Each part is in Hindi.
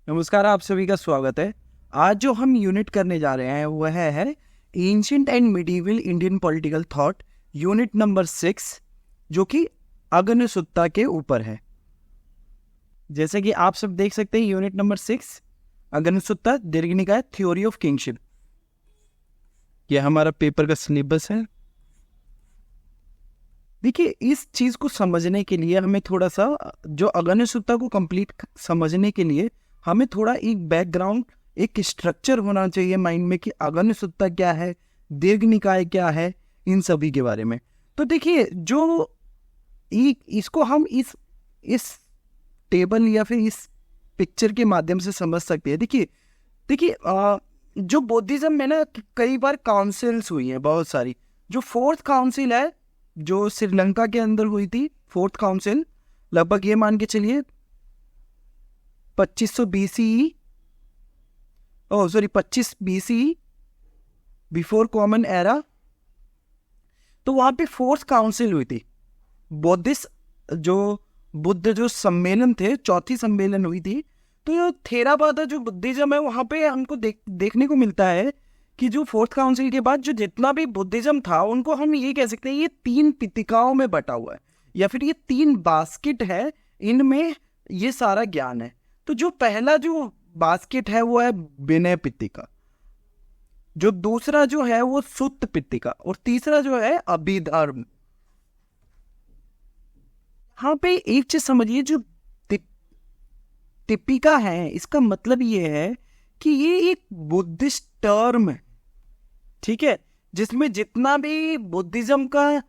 नमस्कार, आप सभी का स्वागत है। आज जो हम यूनिट करने जा रहे हैं वह है ancient and medieval Indian political thought, unit number 6, जो कि अगनसुत्ता के ऊपर है। जैसे कि आप सब देख सकते हैं, यूनिट नंबर 6 अगनसुत्ता दीर्घ निकाय थ्योरी ऑफ किंगशिप। यह हमारा पेपर का सिलेबस है। देखिए, इस चीज को समझने के लिए हमें थोड़ा सा जो अगनसुत्ता को कंप्लीट समझने के लिए हमें थोड़ा एक बैकग्राउंड, एक स्ट्रक्चर होना चाहिए माइंड में कि अगनसुत्ता क्या है, दीर्घ निकाय क्या है, इन सभी के बारे में। तो देखिए, जो इसको हम इस टेबल या फिर इस पिक्चर के माध्यम से समझ सकते हैं। देखिए देखिए जो बौद्धिज्म में ना कई बार काउंसिल्स हुई हैं, बहुत सारी। जो फोर्थ काउंसिल है जो श्रीलंका के अंदर हुई थी, फोर्थ काउंसिल, लगभग ये मान के चलिए 2500 BCE, 25 BCE, before common era. तो वहां पे फोर्थ काउंसिल हुई थी। बुद्ध जो सम्मेलन थे, चौथी सम्मेलन हुई थी। तो ये थेरावादा जो बुद्धिज्म है, वहां पे हमको देखने को मिलता है कि जो फोर्थ काउंसिल के बाद जो जितना भी बुद्धिज्म था, उनको हम ये कह सकते हैं ये 3 पितिकाओं में बटा हुआ है, या फिर ये 3 बास्केट है, इनमें ये सारा ज्ञान है। तो जो पहला जो बास्केट है वो है विनय पितिका, जो दूसरा जो है वो सुत्त पितिका, और तीसरा जो है अभिधर्म। यहाँ पे एक चीज समझिए, जो टिपिका है, इसका मतलब ये है कि ये एक बुद्धिस्ट टर्म है, ठीक है, जिसमें जितना भी बुद्धिज्म का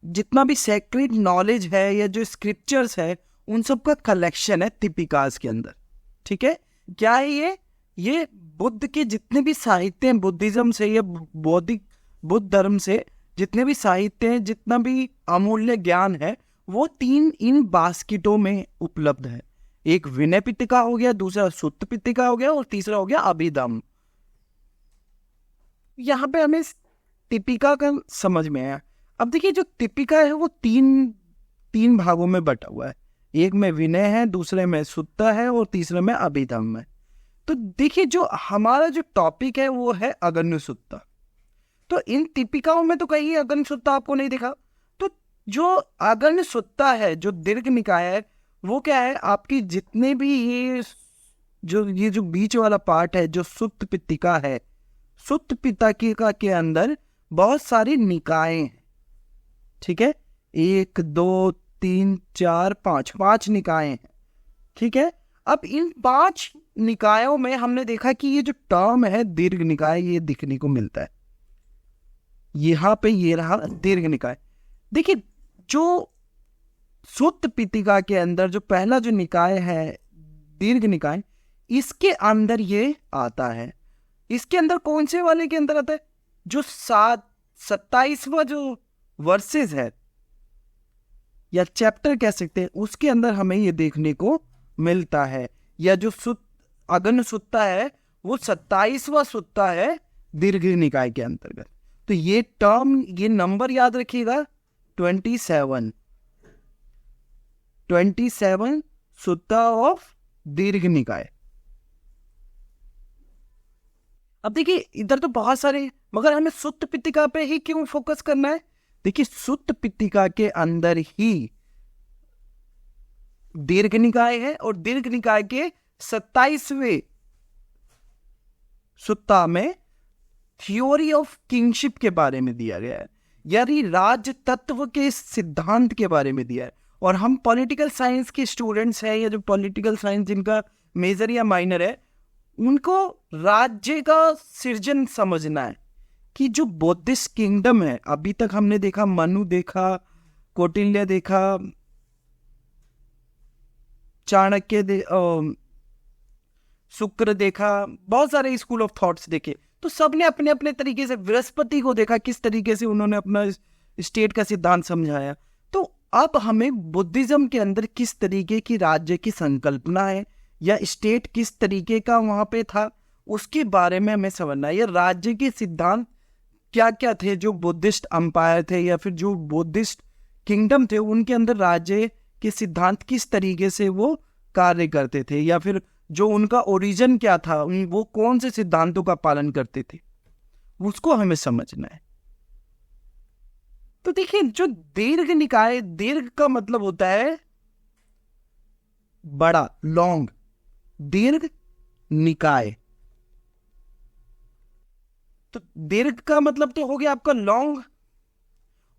जितना भी सेक्रेड नॉलेज है या जो स्क्रिप्चर्स है, उन सब का कलेक्शन है टिपिकास के अंदर। ठीक है, क्या है ये बुद्ध के जितने भी साहित्य हैं बुद्धिज्म से या बुद्ध धर्म से, जितने भी साहित्य हैं, जितना भी अमूल्य ज्ञान है, वो 3 इन बास्केटों में उपलब्ध है। एक विनय पिटिका हो गया, दूसरा सुत्त पिटिका हो गया, और तीसरा हो गया अभिधम्म। यहाँ पे हमें टिपिका का समझ में आया। अब देखिए, जो टिपिका है वो तीन भागों में बटा हुआ है। एक में विनय है, दूसरे में सुत्ता है, और तीसरे में अभिधम्म है। तो देखिए, जो हमारा जो टॉपिक है वो है अगन्यसुत्ता। तो इन टिपिकाओं में तो कहीं अगन्यसुत्ता आपको नहीं दिखा। तो जो अगन्यसुत्ता है, जो दीर्घ निकाय है, वो क्या है, आपकी जितने भी ये जो बीच वाला पार्ट है, जो सुत्त पितिका है, सुत्त पितिका के अंदर बहुत सारी निकायें हैं। ठीक है, 1 2 3 4 5 निकायें हैं। ठीक है, अब इन 5 निकायों में हमने देखा कि ये जो टर्म है दीर्घ निकाय, ये दिखने को मिलता है। यहां पे ये रहा दीर्घ निकाय। देखिए, जो सुत्त पितिका के अंदर जो पहला जो निकाय है दीर्घ निकाय, इसके अंदर ये आता है। इसके अंदर कौन से वाले के अंदर आता है? जो 27वां जो वर्सेस है या चैप्टर कह सकते हैं, उसके अंदर हमें ये देखने को मिलता है। या जो अगन्यसुत्ता है वो 27वां सुत्ता है दीर्घ निकाय के अंतर्गत। तो ये टर्म, ये नंबर याद रखिएगा, 27 सुत्ता ऑफ दीर्घ निकाय। अब देखिए, इधर तो बहुत सारे, मगर हमें सुत्त पितिका पे ही क्यों फोकस करना है? देखिए, सुत्त पितिका के अंदर ही दीर्घ निकाय है, और दीर्घ निकाय के 27वें सुत्ता में थ्योरी ऑफ किंगशिप के बारे में दिया गया है, यानी राज तत्व के सिद्धांत के बारे में दिया है। और हम पॉलिटिकल साइंस के स्टूडेंट्स हैं, या जो पॉलिटिकल साइंस जिनका मेजर या माइनर है, उनको राज्य का सृजन समझना है कि जो बौद्धिस्ट किंगडम है, अभी तक हमने देखा, मनु देखा, कौटिल्य देखा, चाणक्य शुक्र देखा, बहुत सारे स्कूल ऑफ थॉट्स देखे। तो सबने अपने अपने तरीके से, बृहस्पति को देखा किस तरीके से उन्होंने अपना स्टेट का सिद्धांत समझाया। तो अब हमें बुद्धिज्म के अंदर किस तरीके की राज्य की संकल्पना है, या स्टेट किस तरीके का वहां पे था, उसके बारे में हमें समझना है। या राज्य के सिद्धांत क्या क्या थे, जो बुद्धिस्ट अंपायर थे या फिर जो बुद्धिस्ट किंगडम थे, उनके अंदर राज्य के सिद्धांत किस तरीके से वो कार्य करते थे, या फिर जो उनका ओरिजिन क्या था, वो कौन से सिद्धांतों का पालन करते थे, उसको हमें समझना है। तो देखिए, जो दीर्घ निकाय, दीर्घ का मतलब होता है बड़ा, लॉन्ग, दीर्घ निकाय। तो दीर्घ का मतलब तो हो गया आपका लॉन्ग,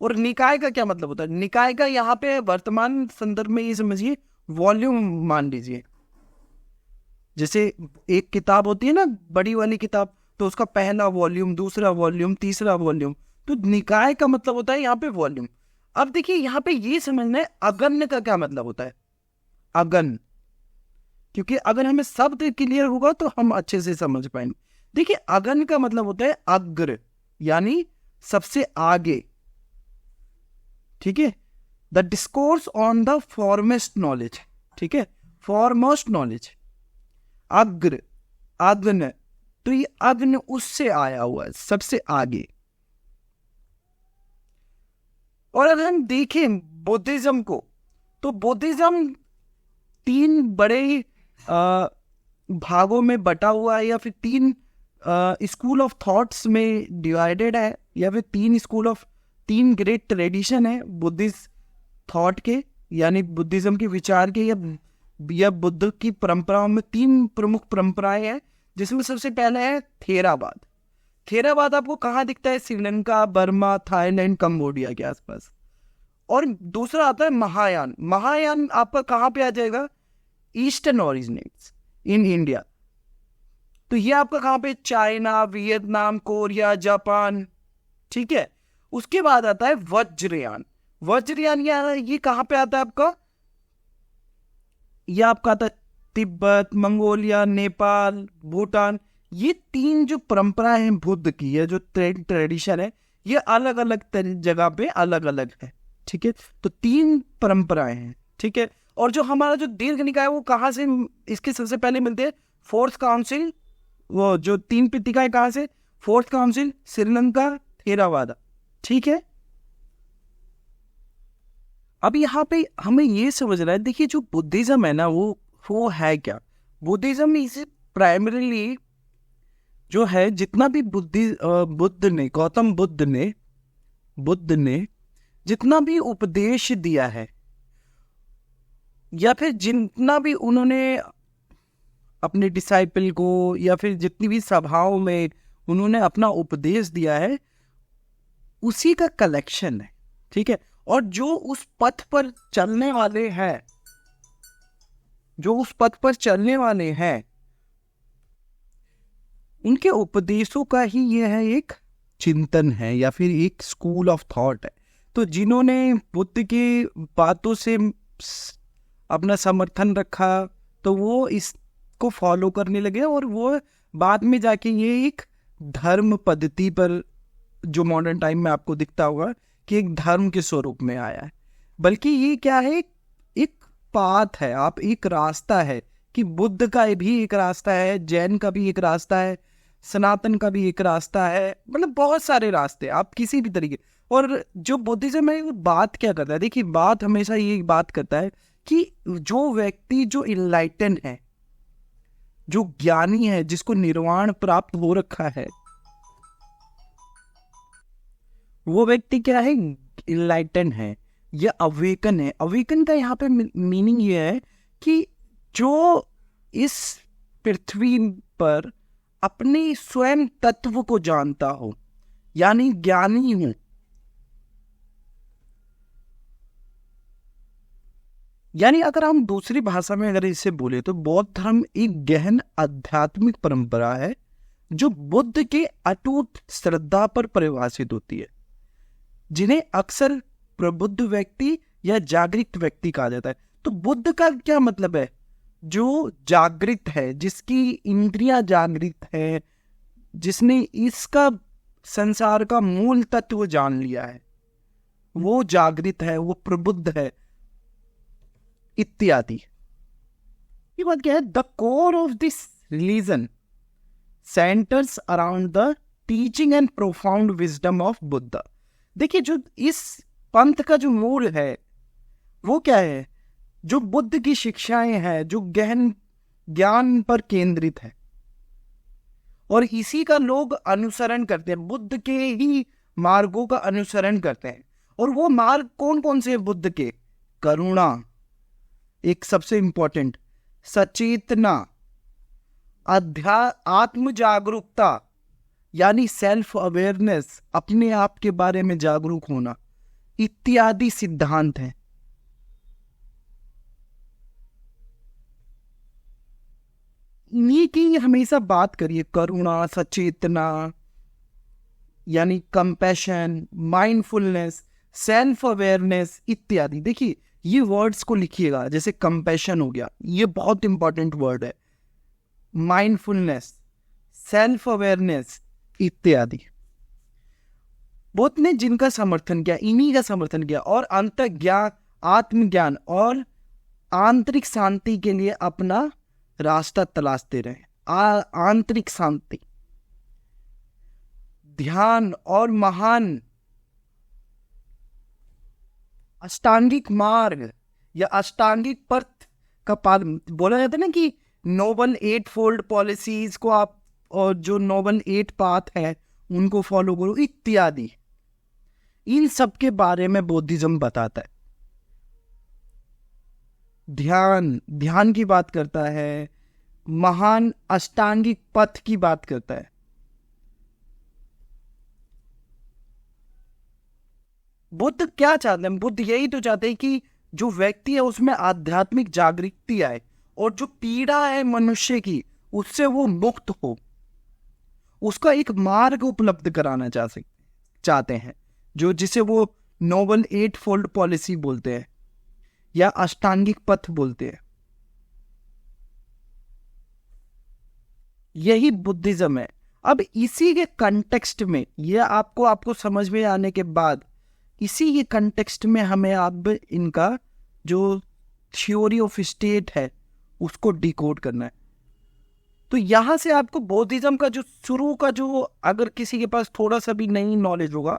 और निकाय का क्या मतलब होता है? निकाय का यहाँ पे वर्तमान संदर्भ में ये समझिए वॉल्यूम मान लीजिए। जैसे एक किताब होती है ना, बड़ी वाली किताब, तो उसका पहला वॉल्यूम, दूसरा वॉल्यूम, तीसरा वॉल्यूम। तो निकाय का मतलब होता है यहाँ पे वॉल्यूम। अब देखिए, यहाँ पे ये समझना है अगन्य का क्या मतलब होता है, अगन्य, क्योंकि अगर हमें शब्द क्लियर होगा तो हम अच्छे से समझ पाएंगे। देखिए, अगन्य का मतलब होता है अग्र, यानी सबसे आगे, ठीक है। The discourse on the foremost knowledge, ठीक है, फॉरमोस्ट नॉलेज, अग्र, अग्न। तो ये अग्न उससे आया हुआ है, सबसे आगे। और अगर हम देखें बुद्धिज्म को, तो बुद्धिज्म 3 बड़े भागों में बटा हुआ है, या फिर 3 स्कूल ऑफ थॉट्स में डिवाइडेड है, या फिर 3 ग्रेट ट्रेडिशन है बुद्धिस्ट थॉट के, यानी बुद्धिज्म के विचार के, या बुद्ध की परंपराओं में 3 प्रमुख परंपराएं हैं, जिसमें सबसे पहले है थेरावाद। थेरावाद आपको कहाँ दिखता है? श्रीलंका, बर्मा, थाईलैंड, कंबोडिया के आसपास। और दूसरा आता है महायान। महायान आपका कहाँ पे आ जाएगा? Eastern originates in India. तो ये आपका कहाँ पे? चाइना, वियतनाम, कोरिया, जापान, ठीक है। उसके बाद आता है वज्रयान। वज्रयान ये कहाँ पे आता है आपका? ये आपका आता है तिब्बत, मंगोलिया, नेपाल, भूटान। ये 3 जो परंपराएं हैं बुद्ध की, ये जो ट्रेडिशन है, ये अलग अलग जगह पे अलग अलग है, ठीक है। तो 3 परंपराएं हैं, ठीक है। और जो हमारा जो दीर्घ निकाय है, वो कहाँ से इसके सबसे पहले मिलते हैं? फोर्थ काउंसिल, वो जो 3 पिटिकाएं कहाँ से? फोर्थ काउंसिल, श्रीलंका, थेरावादा, ठीक है। अब यहाँ पे हमें ये समझना है, देखिए जो बुद्धिज्म है ना, वो है क्या? बुद्धिज्म इसे प्राइमरीली जो है, जितना भी गौतम बुद्ध ने जितना भी उपदेश दिया है, या फिर जितना भी उन्होंने अपने डिसाइपल को, या फिर जितनी भी सभाओं में उन्होंने अपना उपदेश दिया है, उसी का कलेक्शन है, ठीक है। और जो उस पथ पर चलने वाले हैं, उनके उपदेशों का ही यह है एक चिंतन है, या फिर एक स्कूल ऑफ थॉट है। तो जिन्होंने बुद्ध की बातों से अपना समर्थन रखा, तो वो इसको फॉलो करने लगे, और वो बाद में जाके ये एक धर्म पद्धति पर, जो मॉडर्न टाइम में आपको दिखता होगा कि एक धर्म के स्वरूप में आया है। बल्कि ये क्या है? एक पाथ है, आप एक रास्ता है, कि बुद्ध का भी एक रास्ता है, जैन का भी एक रास्ता है, सनातन का भी एक रास्ता है, मतलब बहुत सारे रास्ते, आप किसी भी तरीके। और जो बुद्धिज्म है, वो बात क्या करता है? देखिए, बात हमेशा ये बात करता है कि जो व्यक्ति जो इनलाइटन है, जो ज्ञानी है, जिसको निर्वाण प्राप्त हो रखा है, वो व्यक्ति क्या है? इनलाइटन है, या अवेकन है। अवेकन का यहाँ पे मीनिंग ये है कि जो इस पृथ्वी पर अपने स्वयं तत्व को जानता हो, यानी ज्ञानी हूं। यानी अगर हम दूसरी भाषा में अगर इसे बोले, तो बौद्ध धर्म एक गहन आध्यात्मिक परंपरा है, जो बुद्ध के अटूट श्रद्धा पर परिभाषित होती है, जिन्हें अक्सर प्रबुद्ध व्यक्ति या जागृत व्यक्ति कहा जाता है। तो बुद्ध का क्या मतलब है? जो जागृत है, जिसकी इंद्रियां जागृत है, जिसने इसका संसार का मूल तत्व जान लिया है, वो जागृत है, वो प्रबुद्ध है, इत्यादि। ये बात क्या है? The core of this religion centres around the teaching and profound wisdom of Buddha. देखिए, जो इस पंथ का जो मूल है, वो क्या है? जो बुद्ध की शिक्षाएं हैं, जो गहन ज्ञान पर केंद्रित है, और इसी का लोग अनुसरण करते हैं, बुद्ध के ही मार्गों का अनुसरण करते हैं। और वो मार्ग कौन कौन से हैं बुद्ध के? करुणा एक सबसे इंपॉर्टेंट, सचेतना, आत्म जागरूकता यानी सेल्फ अवेयरनेस, अपने आप के बारे में जागरूक होना, इत्यादि सिद्धांत हैं। इन्हीं की हमेशा बात करिए, करुणा, सचेतना यानी कंपैशन, माइंडफुलनेस, सेल्फ अवेयरनेस इत्यादि। देखिए ये वर्ड्स को लिखिएगा, जैसे कंपैशन हो गया, ये बहुत इंपॉर्टेंट वर्ड है, माइंडफुलनेस, सेल्फ अवेयरनेस इत्यादि। बुद्ध ने जिनका समर्थन किया, इन्हीं का समर्थन किया, और अंत ज्ञान, आत्मज्ञान और आंतरिक शांति के लिए अपना रास्ता तलाशते रहे। आंतरिक शांति, ध्यान और महान अष्टांगिक मार्ग या अष्टांगिक पथ का पालन, बोला जाता है ना कि नोबल 8 फोल्ड पॉलिसीज को आप, और जो नोबल 8 पाथ है उनको फॉलो करो इत्यादि। इन सब के बारे में बुद्धिज्म बताता है। ध्यान की बात करता है, महान अष्टांगिक पथ की बात करता है। बुद्ध क्या चाहते हैं? बुद्ध यही तो चाहते हैं कि जो व्यक्ति है उसमें आध्यात्मिक जागृति आए, और जो पीड़ा है मनुष्य की उससे वो मुक्त हो, उसका एक मार्ग उपलब्ध कराना चाहते हैं, जो जिसे वो नोबल 8 फोल्ड पॉलिसी बोलते हैं या अष्टांगिक पथ बोलते हैं। यही बुद्धिज्म है। अब इसी के कंटेक्स्ट में, यह आपको समझ में आने के बाद, इसी के कंटेक्स्ट में हमें अब इनका जो थ्योरी ऑफ स्टेट है उसको डिकोड करना है। तो यहां से आपको बुद्धिज्म का जो शुरू का, जो अगर किसी के पास थोड़ा सा भी नई नॉलेज होगा,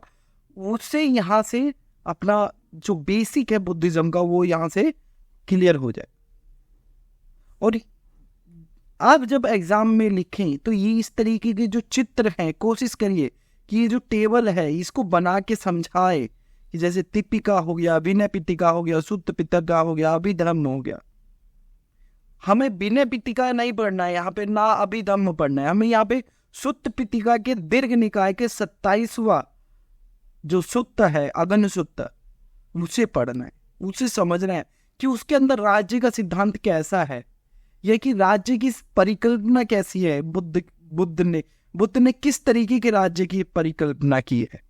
उससे यहां से अपना जो बेसिक है बुद्धिज्म का वो यहां से क्लियर हो जाए। और आप जब एग्जाम में लिखें तो ये इस तरीके के जो चित्र हैं, कोशिश करिए कि ये जो टेबल है इसको बना के समझाए, कि जैसे तिपिका हो गया, विनय पिटिका हो गया, सुत्त पिटका हो गया, अभिधम्म हो गया। हमें विनय पिटिका नहीं पढ़ना है यहाँ पे, ना अभिधम्म पढ़ना है, हमें यहाँ पे सुत्त पिटिका के दीर्घ निकाय के 27वां जो सुत्त है, अगन सुत्त, उसे पढ़ना है, उसे समझना है कि उसके अंदर राज्य का सिद्धांत कैसा है, यह कि राज्य की परिकल्पना कैसी है, बुद्ध ने किस तरीके के राज्य की परिकल्पना की है।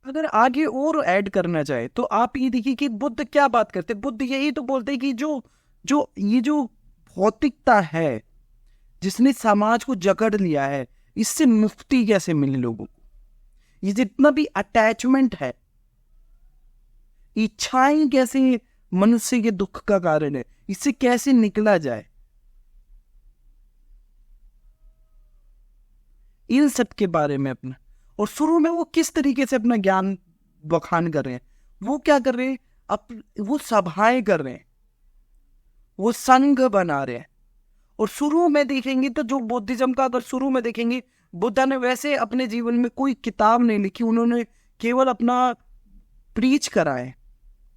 अगर आगे और ऐड करना चाहे तो आप ये देखिए कि बुद्ध क्या बात करते हैं। बुद्ध यही तो बोलते हैं कि ये जो भौतिकता है जिसने समाज को जकड़ लिया है, इससे मुक्ति कैसे मिले लोगों को। ये जितना भी अटैचमेंट है, इच्छाएं कैसे मनुष्य के दुख का कारण है, इससे कैसे निकला जाए, इन सब के बारे में अपना। और शुरू में वो किस तरीके से अपना ज्ञान बखान कर रहे हैं, वो क्या कर रहे हैं, वो सभाएं कर रहे हैं, वो संघ बना रहे हैं। और शुरू में देखेंगे तो जो बुद्धिज्म का अगर शुरू में देखेंगे, बुद्ध ने वैसे अपने जीवन में कोई किताब नहीं लिखी, उन्होंने केवल अपना प्रीच करा है।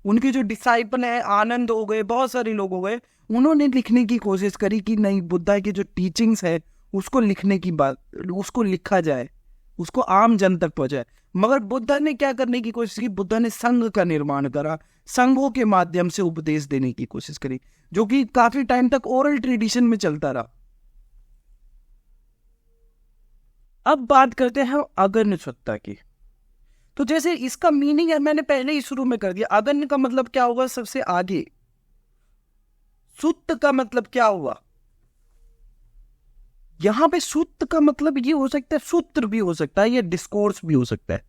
उनके जो डिसाइपल है, आनंद हो गए, बहुत सारे लोग हो गए, उन्होंने लिखने की कोशिश करी कि नहीं, बुद्धा की जो टीचिंग्स है उसको लिखने की बात, उसको लिखा जाए, उसको आम जन तक पहुंचाए। मगर बुद्ध ने क्या करने की कोशिश की, बुद्ध ने संघ का निर्माण करा, संघों के माध्यम से उपदेश देने की कोशिश करी, जो कि काफी टाइम तक ओरल ट्रेडिशन में चलता रहा। अब बात करते हैं अगन्य सत्ता की। तो जैसे इसका मीनिंग है, मैंने पहले ही शुरू में कर दिया। अगन्य का मतलब क्या होगा, सबसे आगे। सुत्त का मतलब क्या हुआ, यहां पे सुत्त का मतलब ये हो सकता है, सूत्र भी हो सकता है, या डिस्कोर्स भी हो सकता है,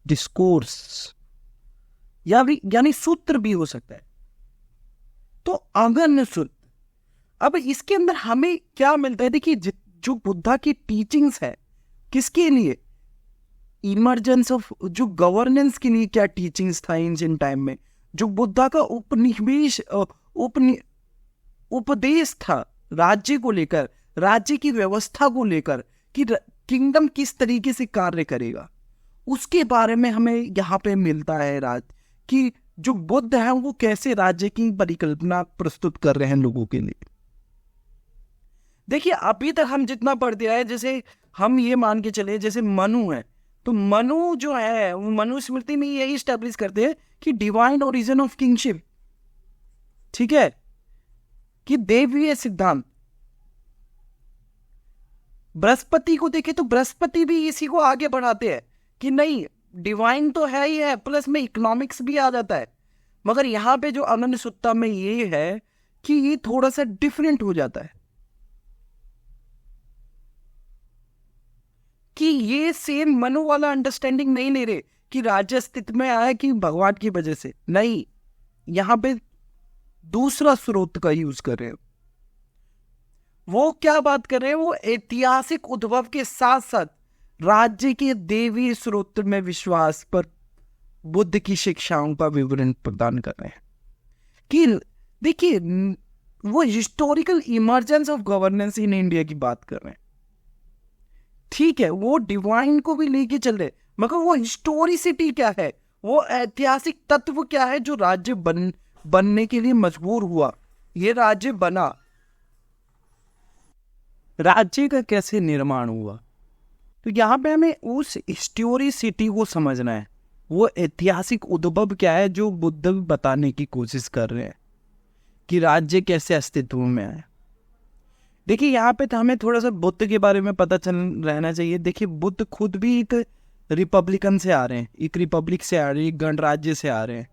डिस्कोर्स यानी सूत्र भी हो सकता है। तो अगन्य सुत्त, अब इसके अंदर हमें क्या मिलता है, देखिए जो बुद्धा की टीचिंग्स है, किसके लिए, इमरजेंस ऑफ जो गवर्नेंस के लिए क्या टीचिंग्स था एंशिएंट टाइम में, जो बुद्धा का उपदेश था राज्य को लेकर, राज्य की व्यवस्था को लेकर, कि किंगडम किस तरीके से कार्य करेगा, उसके बारे में हमें यहाँ पे मिलता है कि जो बुद्ध है वो कैसे राज्य की परिकल्पना प्रस्तुत कर रहे हैं लोगों के लिए। देखिए अभी तक हम जितना पढ़ते आए, जैसे हम ये मान के चले जैसे मनु है, तो मनु जो है वो मनुस्मृति में यही स्टैब्लिश करते हैं कि डिवाइन ओरिजिन ऑफ किंगशिप, ठीक है, कि देवीय सिद्धांत। बृहस्पति को देखे तो बृहस्पति भी इसी को आगे बढ़ाते हैं कि नहीं डिवाइन तो है ही है, प्लस में इकोनॉमिक्स भी आ जाता है। मगर यहाँ पे जो अनन्य सुत्ता में ये है कि ये थोड़ा सा डिफरेंट हो जाता है, कि ये सेम मनु वाला अंडरस्टैंडिंग नहीं ले रहे कि राज्य अस्तित्व में आया कि भगवान की वजह से, नहीं, यहां पे दूसरा स्रोत का यूज कर रहे हैं। वो क्या बात कर रहे हैं, वो ऐतिहासिक उद्भव के साथ साथ राज्य के देवी स्रोत में विश्वास पर बुद्ध की शिक्षाओं का विवरण प्रदान कर रहे हैं। कि देखिए वो historical emergence of governance in India की बात कर रहे हैं, ठीक है, वो डिवाइन को भी लेके चल रहे, मगर वो हिस्टोरिसिटी क्या है, वो ऐतिहासिक तत्व क्या है जो राज्य बनने के लिए मजबूर हुआ, ये राज्य बना, राज्य का कैसे निर्माण हुआ। तो यहाँ पे हमें उस हिस्टोरिसिटी को समझना है, वो ऐतिहासिक उद्भव क्या है जो बुद्ध बताने की कोशिश कर रहे हैं कि राज्य कैसे अस्तित्व में आया। देखिए यहाँ पे तो हमें थोड़ा सा बुद्ध के बारे में पता चल रहना चाहिए। देखिए बुद्ध खुद भी एक रिपब्लिकन से आ रहे हैं, एक रिपब्लिक से आ रहे हैं, एक गणराज्य से आ रहे हैं।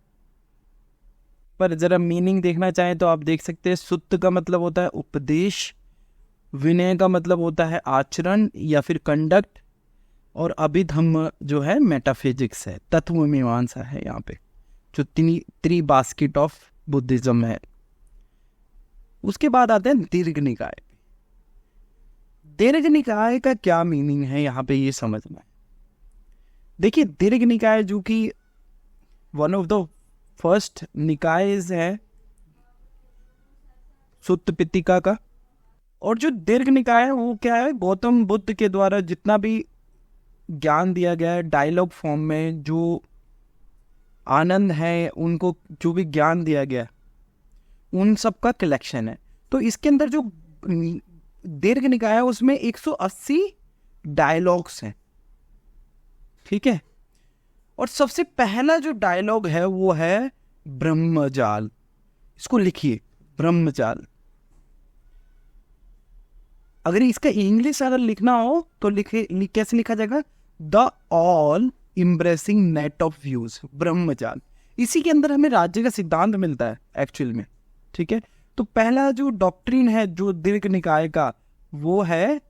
पर जरा मीनिंग देखना चाहें तो आप देख सकते हैं, सुत्त का मतलब होता है उपदेश, विनय का मतलब होता है आचरण या फिर कंडक्ट, और अभिधम्म जो है मेटाफिजिक्स है, तत्व मीमांसा है यहाँ पे, जो थ्री बास्केट ऑफ बुद्धिज्म है। उसके बाद आते हैं दीर्घ निकाय। दीर्घ निकाय का क्या मीनिंग है यहाँ पे ये समझना है। देखिए दीर्घ निकाय जो कि वन ऑफ द फर्स्ट निकायज है सुत्त पितिका का, और जो दीर्घ निकाय है वो क्या है, गौतम बुद्ध के द्वारा जितना भी ज्ञान दिया गया है डायलॉग फॉर्म में, जो आनंद है उनको जो भी ज्ञान दिया गया उन सब का कलेक्शन है। तो इसके अंदर जो दीर्घ निकाय है उसमें 180 डायलॉग्स हैं, ठीक है। और सबसे पहला जो डायलॉग है वो है ब्रह्मजाल, इसको लिखिए ब्रह्मजाल। अगर इसका इंग्लिश अगर लिखना हो तो कैसे लिखा जाएगा, the all embracing net of views, Brahmajal. इसी के अंदर हमें राज्य का सिद्धांत मिलता है एक्चुअल में, ठीक है। तो पहला जो डॉक्ट्रिन है जो दीर्घ निकाय का, वो है,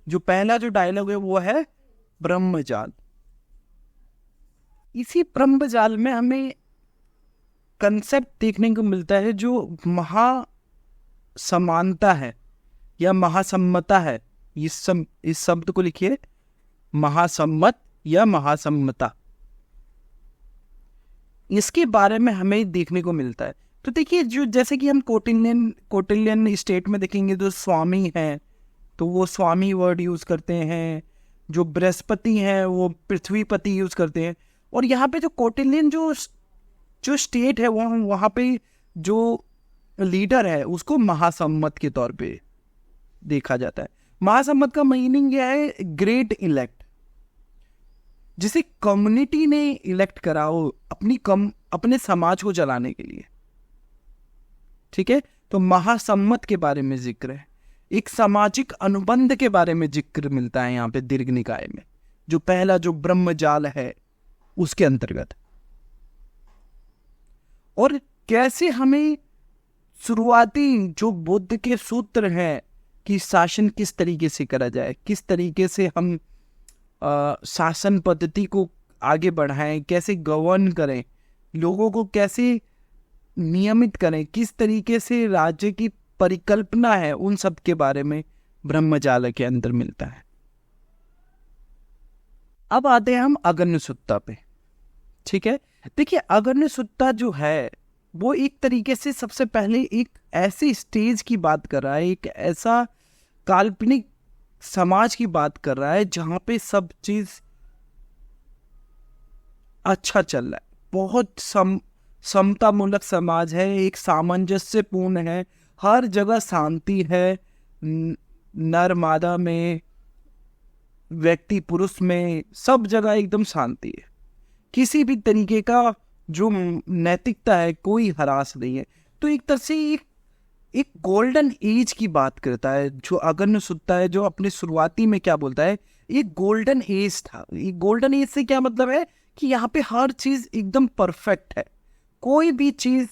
जो पहला जो डायलॉग है वो है ब्रह्मजाल। इसी ब्रह्मजाल में हमें कंसेप्ट देखने को मिलता है जो महासमानता है या महासम्मता है। इस शब्द को लिखिए, महासम्मत या महासम्मता, इसके बारे में हमें देखने को मिलता है। तो देखिए जो जैसे कि हम कौटिल्यन स्टेट में देखेंगे तो स्वामी है तो वो स्वामी वर्ड यूज करते हैं, जो बृहस्पति हैं वो पृथ्वीपति यूज करते हैं। और यहाँ पे जो कौटिल्यन जो स्टेट है वहाँ पे जो लीडर है उसको महासम्मत के तौर पे देखा जाता है। महासम्मत का मीनिंग यह है ग्रेट इलेक्ट, जिसे कम्युनिटी ने इलेक्ट करा हो अपने समाज को चलाने के लिए, ठीक है। तो महासम्मत के बारे में जिक्र है, एक सामाजिक अनुबंध के बारे में जिक्र मिलता है यहाँ पे दीर्घ निकाय में, जो पहला जो ब्रह्मजाल है उसके अंतर्गत। और कैसे हमें शुरुआती जो बुद्ध के सूत्र हैं कि शासन किस तरीके से करा जाए, किस तरीके से हम शासन पद्धति को आगे बढ़ाएं, कैसे गवर्न करें, लोगों को कैसे नियमित करें, किस तरीके से राज्य की परिकल्पना है, उन सब के बारे में ब्रह्मजाल के अंदर मिलता है। अब आते हैं हम अगन्य सुत्ता पे, ठीक है। देखिए अगन्य सुत्ता जो है वो एक तरीके से सबसे पहले एक ऐसे स्टेज की बात कर रहा है, एक ऐसा काल्पनिक समाज की बात कर रहा है जहां पे सब चीज अच्छा चल रहा है, बहुत समतामूलक समाज है, एक सामंजस्यपूर्ण है, हर जगह शांति है, नर मादा में, व्यक्ति पुरुष में, सब जगह एकदम शांति है, किसी भी तरीके का जो नैतिकता है कोई हरास नहीं है। तो एक तरह से एक गोल्डन एज की बात करता है जो अगन्य सुत्ता है, जो अपने शुरुआती में क्या बोलता है, एक गोल्डन एज था। एक गोल्डन एज से क्या मतलब है कि यहाँ पे हर चीज एकदम परफेक्ट है, कोई भी चीज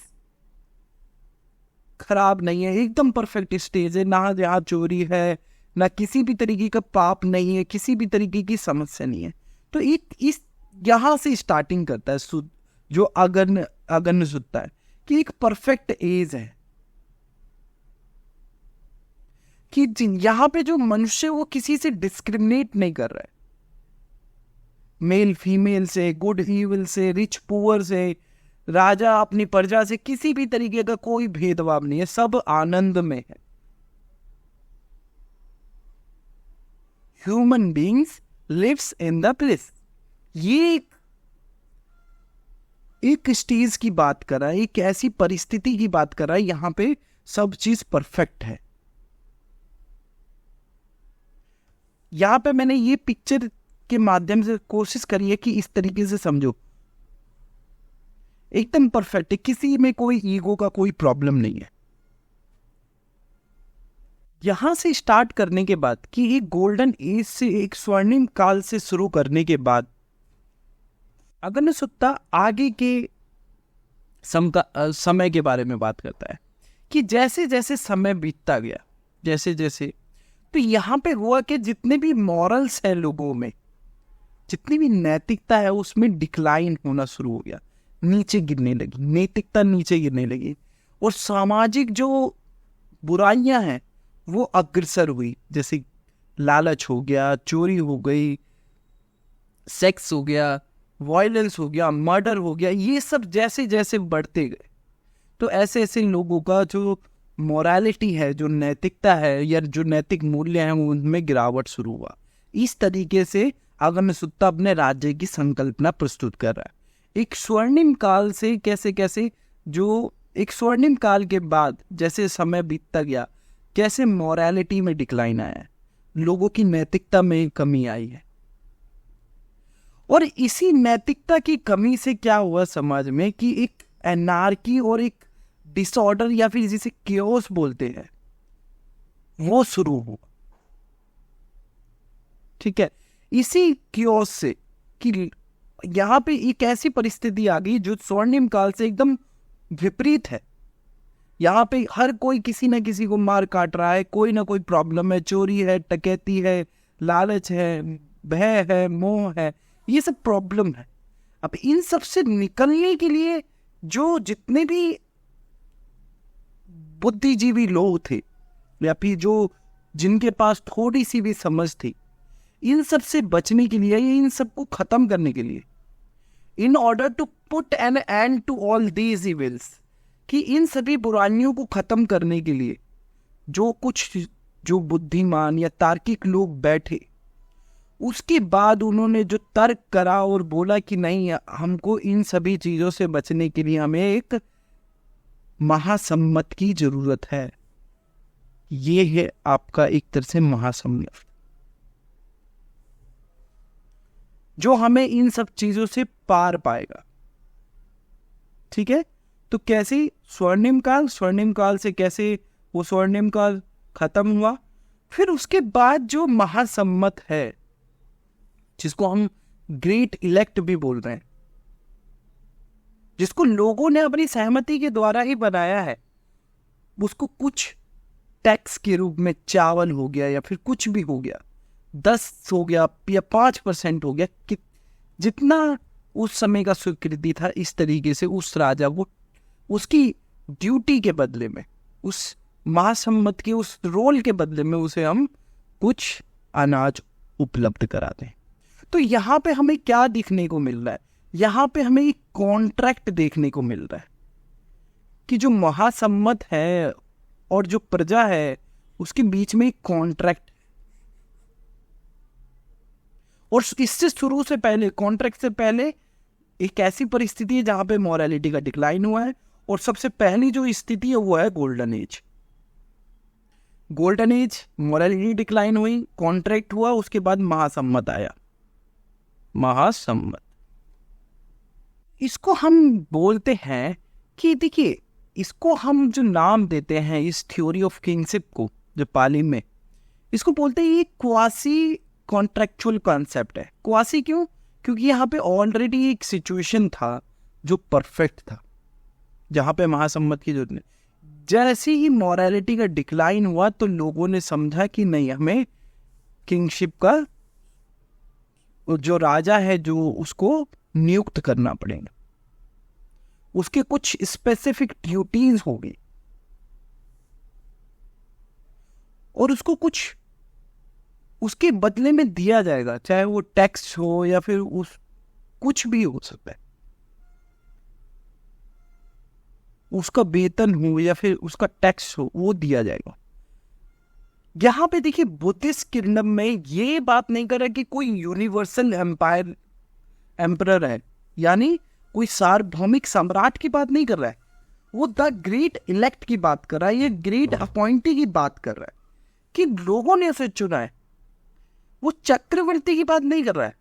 खराब नहीं है, एकदम परफेक्ट स्टेज है, ना यहाँ चोरी है, ना किसी भी तरीके का पाप नहीं है, किसी भी तरीके की समस्या नहीं है। तो एक इस यहाँ से स्टार्टिंग करता है जो अगन्य सुत्ता है कि एक परफेक्ट एज है कि यहाँ पे जो मनुष्य वो किसी से डिस्क्रिमिनेट नहीं कर रहा है, मेल फीमेल से, गुड इविल से, रिच पुअर से, राजा अपनी प्रजा से, किसी भी तरीके का कोई भेदभाव नहीं है, सब आनंद में है। Human beings lives in the bliss. ये एक स्टेज की बात कर रहा है, एक ऐसी परिस्थिति की बात कर रहा है यहां पे सब चीज परफेक्ट है। यहां पे मैंने ये पिक्चर के माध्यम से कोशिश करी है कि इस तरीके से समझो, एकदम परफेक्ट है, किसी में कोई ईगो का कोई प्रॉब्लम नहीं है। यहां से स्टार्ट करने के बाद कि एक गोल्डन एज से, एक स्वर्णिम काल से शुरू करने के बाद अगन्य सुत्ता आगे के समय के बारे में बात करता है कि जैसे जैसे समय बीतता गया, जैसे जैसे, तो यहाँ पे हुआ कि जितने भी मॉरल्स है लोगों में, जितनी भी नैतिकता है उसमें डिक्लाइन होना शुरू हो गया, नीचे गिरने लगी, नैतिकता नीचे गिरने लगी, और सामाजिक जो बुराइयां हैं वो अग्रसर हुई, जैसे लालच हो गया, चोरी हो गई, सेक्स हो गया, वायलेंस हो गया, मर्डर हो गया, ये सब जैसे जैसे बढ़ते गए तो ऐसे ऐसे लोगों का जो मोरालिटी है, जो नैतिकता है या जो नैतिक मूल्य हैं उनमें गिरावट शुरू हुआ। इस तरीके से अगन्य सुत्ता अपने राज्य की संकल्पना प्रस्तुत कर रहा है। एक स्वर्णिम काल से कैसे कैसे, जो एक स्वर्णिम काल के बाद जैसे समय बीतता गया, कैसे मोरालिटी में डिक्लाइन आया है, लोगों की नैतिकता में कमी आई है, और इसी नैतिकता की कमी से क्या हुआ समाज में कि एक एनार्की और एक डिसऑर्डर या फिर जिसे केओस बोलते हैं वो शुरू हुआ। ठीक है, इसी केओस से कि यहाँ पे एक ऐसी परिस्थिति आ गई जो स्वर्णिम काल से एकदम विपरीत है। यहाँ पे हर कोई किसी न किसी को मार काट रहा है, कोई ना कोई प्रॉब्लम है, चोरी है, डकैती है, लालच है, भय है, मोह है, ये सब प्रॉब्लम है। अब इन सब से निकलने के लिए जो जितने भी बुद्धिजीवी लोग थे या फिर जो जिनके पास थोड़ी सी भी समझ थी, इन सब से बचने के लिए, इन सब को खत्म करने के लिए, in order to put an end to all these evils, कि इन सभी बुराइयों को खत्म करने के लिए जो बुद्धिमान या तार्किक लोग बैठे, उसके बाद उन्होंने जो तर्क करा और बोला कि नहीं, हमको इन सभी चीजों से बचने के लिए हमें एक महासम्मत की जरूरत है। ये है आपका एक तरह से महासम्मत, जो हमें इन सब चीजों से पार पाएगा। ठीक है, तो कैसे स्वर्णिम काल से कैसे वो स्वर्णिम काल खत्म हुआ, फिर उसके बाद जो महासम्मत है, जिसको हम ग्रेट इलेक्ट भी बोल रहे हैं, जिसको लोगों ने अपनी सहमति के द्वारा ही बनाया है, उसको कुछ टैक्स के रूप में चावल हो गया या फिर कुछ भी हो गया, 10 हो गया या 5% हो गया, कि जितना उस समय का स्वीकृति था, इस तरीके से उस राजा को उसकी ड्यूटी के बदले में, उस महासम्मत के उस रोल के बदले में उसे हम कुछ अनाज उपलब्ध कराते हैं। तो यहाँ पे हमें क्या दिखने को मिल रहा है, यहाँ पे हमें एक कॉन्ट्रैक्ट देखने को मिल रहा है कि जो महासम्मत है और जो प्रजा है उसके बीच में एक कॉन्ट्रैक्ट, और इससे शुरू से पहले, कॉन्ट्रैक्ट से पहले एक ऐसी परिस्थिति है जहां पे मॉरलिटी का डिक्लाइन हुआ है, और सबसे पहली जो स्थिति है वो है golden age. Golden age, morality decline हुई, कॉन्ट्रैक्ट हुआ, उसके बाद महासम्मत आया। महासम्मत, इसको हम बोलते हैं कि देखिए, इसको हम जो नाम देते हैं इस थ्योरी ऑफ किंगशिप को, जो पाली में, इसको बोलते हैं ये क्वासी कॉन्ट्रैक्चुअल कॉन्सेप्ट है। क्वासी क्यों? क्योंकि यहाँ पे ऑलरेडी एक सिचुएशन था जो परफेक्ट था, जहाँ पे महासम्मत की जरूरत नहीं। जैसे ही मॉरलिटी का डिक्लाइन हुआ तो लोगों ने समझा कि नहीं, हमें किंगशिप का जो राजा है जो उसको नियुक्त करना पड़ेगा, उसके कुछ स्पेसिफिक ड्यूटीज होगी और उसको कुछ उसके बदले में दिया जाएगा, चाहे वो टैक्स हो या फिर उस कुछ भी हो सकता है, उसका वेतन हो या फिर उसका टैक्स हो, वो दिया जाएगा। यहां पे देखिए, बुद्धिस्ट किंगडम में ये बात नहीं कर रहा कि कोई यूनिवर्सल एम्परर है, यानी कोई सार्वभौमिक सम्राट की बात नहीं कर रहा है, वो द ग्रेट इलेक्ट की बात कर रहा है, ये ग्रेट अपॉइंटी की बात कर रहा है कि लोगों ने उसे चुना है। वो चक्रवर्ती की बात नहीं कर रहा है,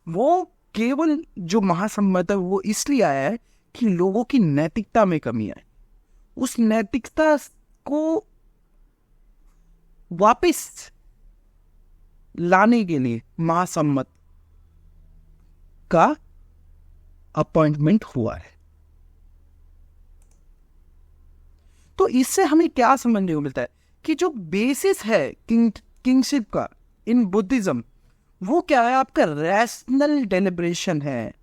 वो केवल जो महासम्मत है वो इसलिए आया है कि लोगों की नैतिकता में कमी है, उस नैतिकता को वापस लाने के लिए महासम्मत का अपॉइंटमेंट हुआ है। तो इससे हमें क्या समझने को मिलता है कि जो बेसिस है किंगशिप का इन बुद्धिज्म, वो क्या है? आपका रैशनल डेलिब्रेशन है,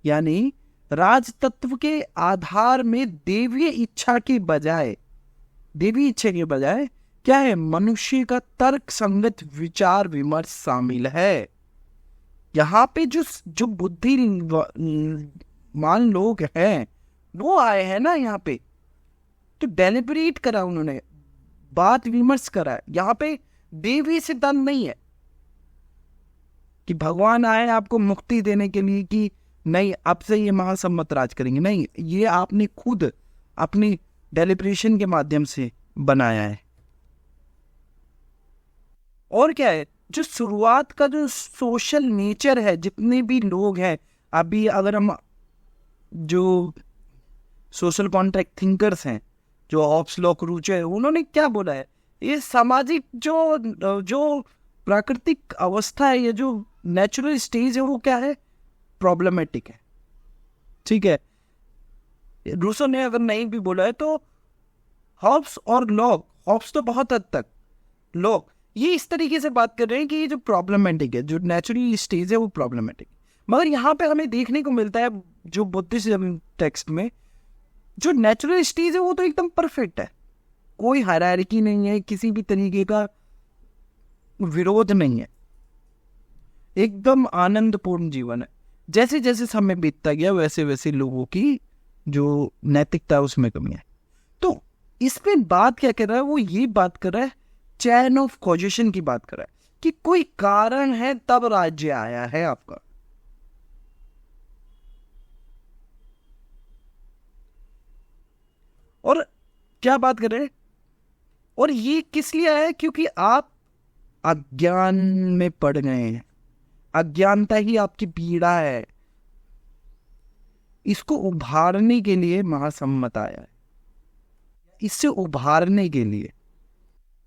यानी राज तत्व के आधार में देवीय इच्छा के बजाय क्या है? मनुष्य का तर्क संगत विचार विमर्श शामिल है। यहाँ पे जो बुद्धिमान लोग हैं वो आए हैं ना यहाँ पे, तो डेलिब्रेट करा उन्होंने, बात विमर्श करा। यहाँ पे देवी सिद्धांत नहीं है कि भगवान आए आपको मुक्ति देने के लिए कि नहीं अब से ये महासम्मत राज करेंगे, नहीं, ये आपने खुद अपनी डेलिब्रेशन के माध्यम से बनाया है। और क्या है, जो शुरुआत का जो सोशल नेचर है, जितने भी लोग हैं अभी, अगर हम जो सोशल कॉन्ट्रैक्ट थिंकर्स हैं, जो हॉब्स, लॉक, रूचे, उन्होंने क्या बोला है, ये सामाजिक जो प्राकृतिक अवस्था है, ये जो नेचुरल स्टेज है, वो क्या है? प्रॉब्लमेटिक है। ठीक है, रूसो ने अगर नहीं भी बोला है तो हॉब्स और लॉक, हॉब्स तो बहुत हद तक, लॉक ये इस तरीके से बात कर रहे हैं कि ये जो प्रॉब्लमेटिक है, जो नेचुरल स्टेज है वो प्रॉब्लमेटिक। मगर यहाँ पे हमें देखने को मिलता है जो बुद्धिज्म टेक्स्ट में, जो नेचुरल स्टेज है वो तो एकदम परफेक्ट है, कोई हायरार्की नहीं है, किसी भी तरीके का विरोध नहीं है, एकदम आनंदपूर्ण जीवन है। जैसे जैसे समय बीतता गया वैसे वैसे लोगों की जो नैतिकता उसमें कमी है। तो इसमें बात क्या कर रहा है? वो ये बात कर रहा है, चैन ऑफ कॉजेशन की बात कर रहा है कि कोई कारण है तब राज्य आया है आपका। और क्या बात कर रहे हैं? और ये किस लिए आया है? क्योंकि आप अज्ञान में पड़ गए हैं, अज्ञानता ही आपकी पीड़ा है, इसको उभारने के लिए महासम्मत आया है, इससे उभारने के लिए।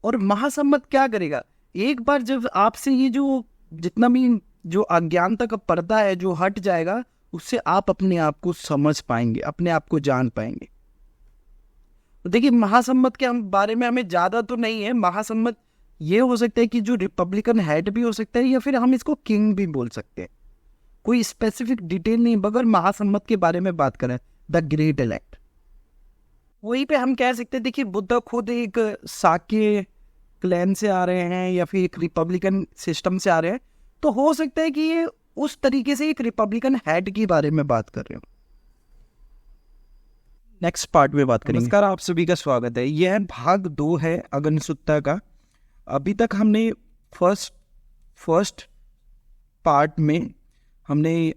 और महासम्मत क्या करेगा? एक बार जब आपसे ये जो जितना भी जो अज्ञानता का पर्दा है जो हट जाएगा, उससे आप अपने आप को समझ पाएंगे, अपने आप को जान पाएंगे। तो देखिए, महासम्मत के बारे में हमें ज्यादा तो नहीं है। महासम्मत ये हो सकता है कि जो रिपब्लिकन हेड भी हो सकता है, या फिर हम इसको किंग भी बोल सकते हैं, कोई स्पेसिफिक डिटेल नहीं। मगर महासम्मत के बारे में बात करें, द ग्रेट इलेक्ट, वहीं पे हम कह सकते हैं, देखिए बुद्ध खुद एक साक्य क्लैन से आ रहे हैं या फिर एक रिपब्लिकन सिस्टम से आ रहे हैं, तो हो सकता है कि ये उस तरीके से एक रिपब्लिकन हेड के बारे में बात कर रहे हो। नेक्स्ट पार्ट में बात करेंगे। नमस्कार, आप सभी का स्वागत है। यह भाग 2 है अगनसुत्ता का। अभी तक हमने फर्स्ट पार्ट में हमने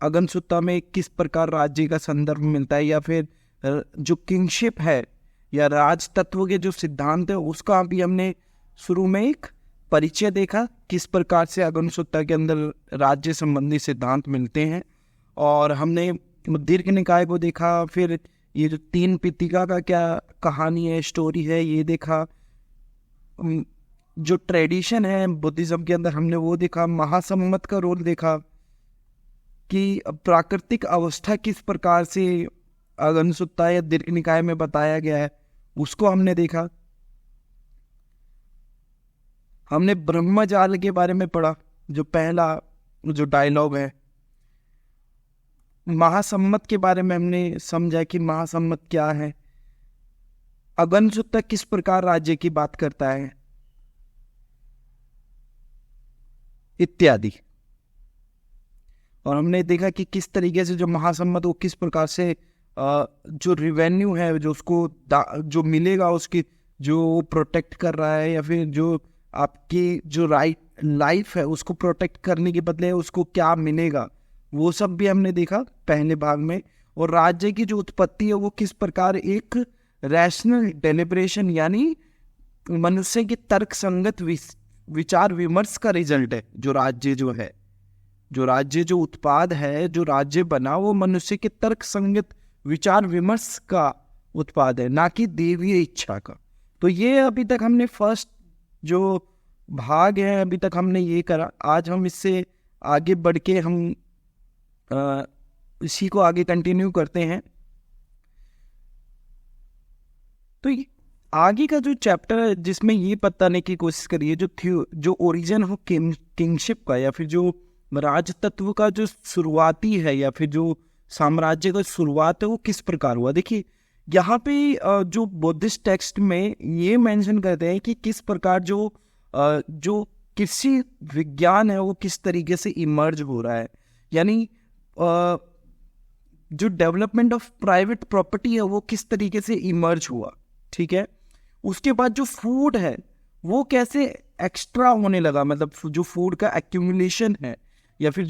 अगनसुत्ता में किस प्रकार राज्य का संदर्भ मिलता है, या फिर जो किंगशिप है या राज तत्व के जो सिद्धांत है उसका अभी हमने शुरू में एक परिचय देखा, किस प्रकार से अगनसुत्ता के अंदर राज्य संबंधी सिद्धांत मिलते हैं। और हमने दीर्घ निकाय को देखा, फिर ये जो 3 पितिका का क्या कहानी है, स्टोरी है, ये देखा। जो ट्रेडिशन है बुद्धिज्म के अंदर हमने वो देखा। महासम्मत का रोल देखा कि प्राकृतिक अवस्था किस प्रकार से अगनसुत्ता या दीर्घ निकाय में बताया गया है, उसको हमने देखा। हमने ब्रह्मजाल के बारे में पढ़ा, जो पहला जो डायलॉग है। महासम्मत के बारे में हमने समझा कि महासम्मत क्या है, अगनसुत्ता किस प्रकार राज्य की बात करता है, इत्यादि। और हमने देखा कि किस तरीके से जो महासम्मत वो किस प्रकार से जो रिवेन्यू है जो उसको जो मिलेगा उसकी जो प्रोटेक्ट कर रहा है, या फिर जो आपकी जो लाइफ है उसको प्रोटेक्ट करने के बदले उसको क्या मिलेगा, वो सब भी हमने देखा पहले भाग में। और राज्य की जो उत्पत्ति है वो किस प्रकार एक रैशनल डेलिब्रेशन यानी मनुष्य के तर्क संगत विचार विमर्श का रिजल्ट है। जो राज्य जो उत्पाद है, जो राज्य बना, वो मनुष्य के तर्क संगत विचार विमर्श का उत्पाद है, ना कि देवीय इच्छा का। तो ये अभी तक हमने फर्स्ट जो भाग है अभी तक हमने ये करा। आज हम इससे आगे बढ़ के हम इसी को आगे कंटिन्यू करते हैं। तो आगे का जो चैप्टर है जिसमें ये बताने की कोशिश करिए जो ओरिजिन हो किंगशिप का, या फिर जो राज तत्व का जो शुरुआती है, या फिर जो साम्राज्य का शुरुआत है वो किस प्रकार हुआ। देखिए यहाँ पे जो बुद्धिस्ट टेक्स्ट में ये मेंशन करते हैं कि किस प्रकार जो कृषि विज्ञान है वो किस तरीके से इमर्ज हो रहा है, यानी जो डेवलपमेंट ऑफ प्राइवेट प्रॉपर्टी है वो किस तरीके से इमर्ज हुआ। ठीक है, उसके बाद जो फूड है वो कैसे एक्स्ट्रा होने लगा, मतलब जो फूड का एक्यूमुलेशन है, या फिर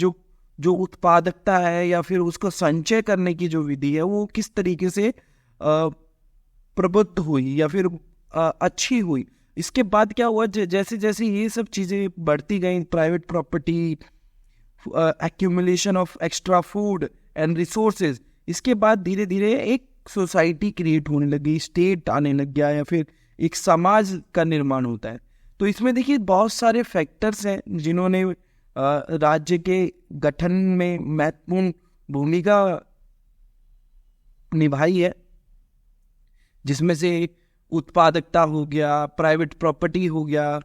जो उत्पादकता है, या फिर उसको संचय करने की जो विधि है वो किस तरीके से प्रबुद्ध हुई या फिर अच्छी हुई। इसके बाद क्या हुआ, जैसे जैसे ये सब चीज़ें बढ़ती गई, private property, accumulation of extra food and resources, इसके बाद धीरे धीरे एक सोसाइटी क्रिएट होने लगी, स्टेट आने लग गया, या फिर एक समाज का निर्माण होता है। तो इसमें देखिए बहुत सारे फैक्टर्स हैं जिन्होंने राज्य के गठन में महत्वपूर्ण भूमिका निभाई है, जिसमें से उत्पादकता हो गया, प्राइवेट प्रॉपर्टी हो गया।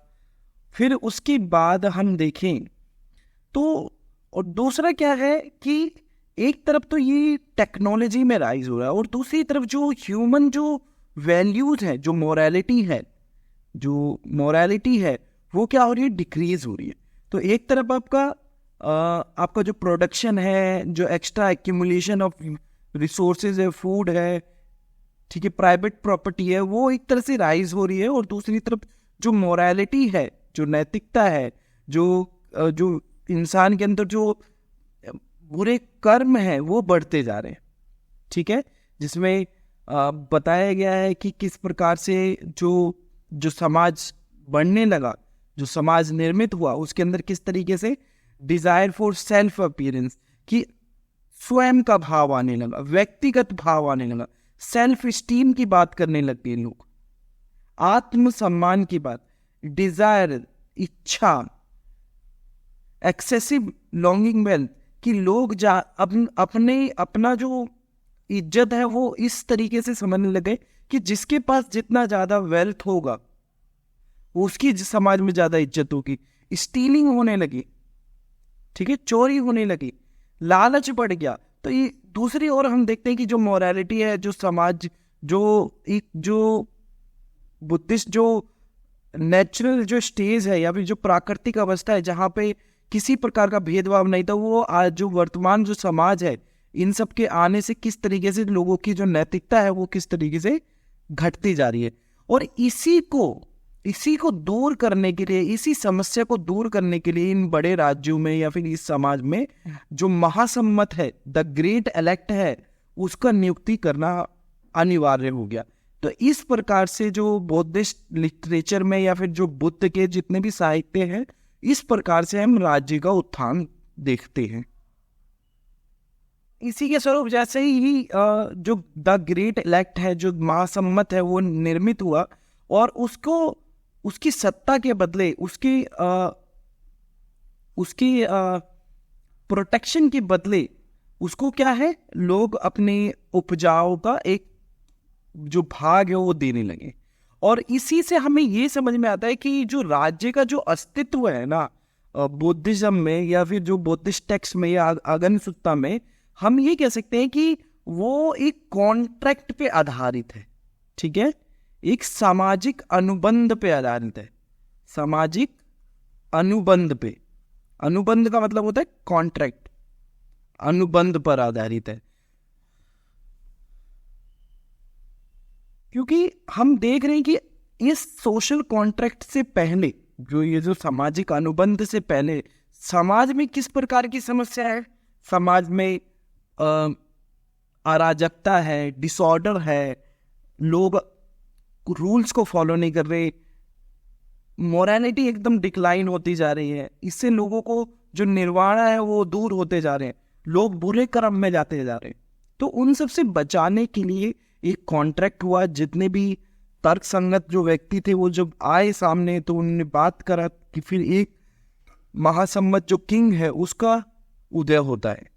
फिर उसके बाद हम देखें तो और दूसरा क्या है कि एक तरफ तो ये टेक्नोलॉजी में राइज हो रहा है, और दूसरी तरफ जो ह्यूमन जो वैल्यूज है, जो मोरालिटी है वो क्या हो रही है, डिक्रीज हो रही है। तो एक तरफ आपका जो प्रोडक्शन है, जो एक्स्ट्रा एक्यूमुलेशन ऑफ रिसोर्सेज है, फूड है, ठीक है, प्राइवेट प्रॉपर्टी है, वो एक तरह से राइज हो रही है। और दूसरी तरफ जो मोरालिटी है, जो नैतिकता है, जो इंसान के अंदर जो बुरे कर्म है वो बढ़ते जा रहे हैं। ठीक है, जिसमें बताया गया है कि किस प्रकार से जो समाज बढ़ने लगा, जो समाज निर्मित हुआ, उसके अंदर किस तरीके से डिजायर फॉर सेल्फ अपीयरेंस, कि स्वयं का भाव आने लगा, व्यक्तिगत भाव आने लगा, सेल्फ स्टीम की बात करने लग गए लोग, आत्मसम्मान की बात, डिजायर, इच्छा, एक्सेसिव लॉन्गिंग वेल्थ, कि लोग अपना जो इज्जत है वो इस तरीके से समझने लगे कि जिसके पास जितना ज्यादा वेल्थ होगा उसकी समाज में ज्यादा इज्जत होगी। स्टीलिंग होने लगी, ठीक है, चोरी होने लगी, लालच बढ़ गया। तो ये दूसरी ओर हम देखते हैं कि जो मोरालिटी है, जो समाज, जो बुद्धिस्ट जो नेचुरल जो स्टेज है, या फिर जो प्राकृतिक अवस्था है जहाँ पे किसी प्रकार का भेदभाव नहीं था। वो आज जो वर्तमान जो समाज है, इन सब के आने से किस तरीके से लोगों की जो नैतिकता है वो किस तरीके से घटती जा रही है। और इसी को दूर करने के लिए, इसी समस्या को दूर करने के लिए इन बड़े राज्यों में या फिर इस समाज में जो महासम्मत है, द ग्रेट इलेक्ट है, उसका नियुक्ति करना अनिवार्य हो गया। तो इस प्रकार से जो बौद्धिस्ट लिटरेचर में या फिर जो बुद्ध के जितने भी साहित्य हैं, इस प्रकार से हम राज्य का उत्थान देखते हैं। इसी के स्वरूप जैसे ही जो द ग्रेट इलेक्ट है, जो महासम्मत है, वो निर्मित हुआ और उसकी सत्ता के बदले, उसकी प्रोटेक्शन के बदले उसको क्या है, लोग अपने उपजाऊ का एक जो भाग है वो देने लगे। और इसी से हमें ये समझ में आता है कि जो राज्य का जो अस्तित्व है ना, बुद्धिज्म में या फिर जो बुद्धिस्ट टेक्स्ट में या अगम सुत्ता में, हम ये कह सकते हैं कि वो एक कॉन्ट्रैक्ट पे आधारित है। ठीक है, एक सामाजिक अनुबंध पे आधारित है। सामाजिक अनुबंध पे, अनुबंध का मतलब होता है कॉन्ट्रैक्ट, अनुबंध पर आधारित है। क्योंकि हम देख रहे हैं कि इस सोशल कॉन्ट्रैक्ट से पहले, जो ये जो सामाजिक अनुबंध से पहले समाज में किस प्रकार की समस्या है। समाज में अराजकता है, डिसऑर्डर है, लोग रूल्स को फॉलो नहीं कर रहे, मोरालिटी एकदम डिक्लाइन होती जा रही है। इससे लोगों को जो निर्वाण है वो दूर होते जा रहे हैं, लोग बुरे कर्म में जाते जा रहे हैं। तो उन सब से बचाने के लिए एक कॉन्ट्रैक्ट हुआ। जितने भी तर्क संगत जो व्यक्ति थे वो जब आए सामने तो उन्होंने बात करा कि फिर एक महासम्मत जो किंग है उसका उदय होता है।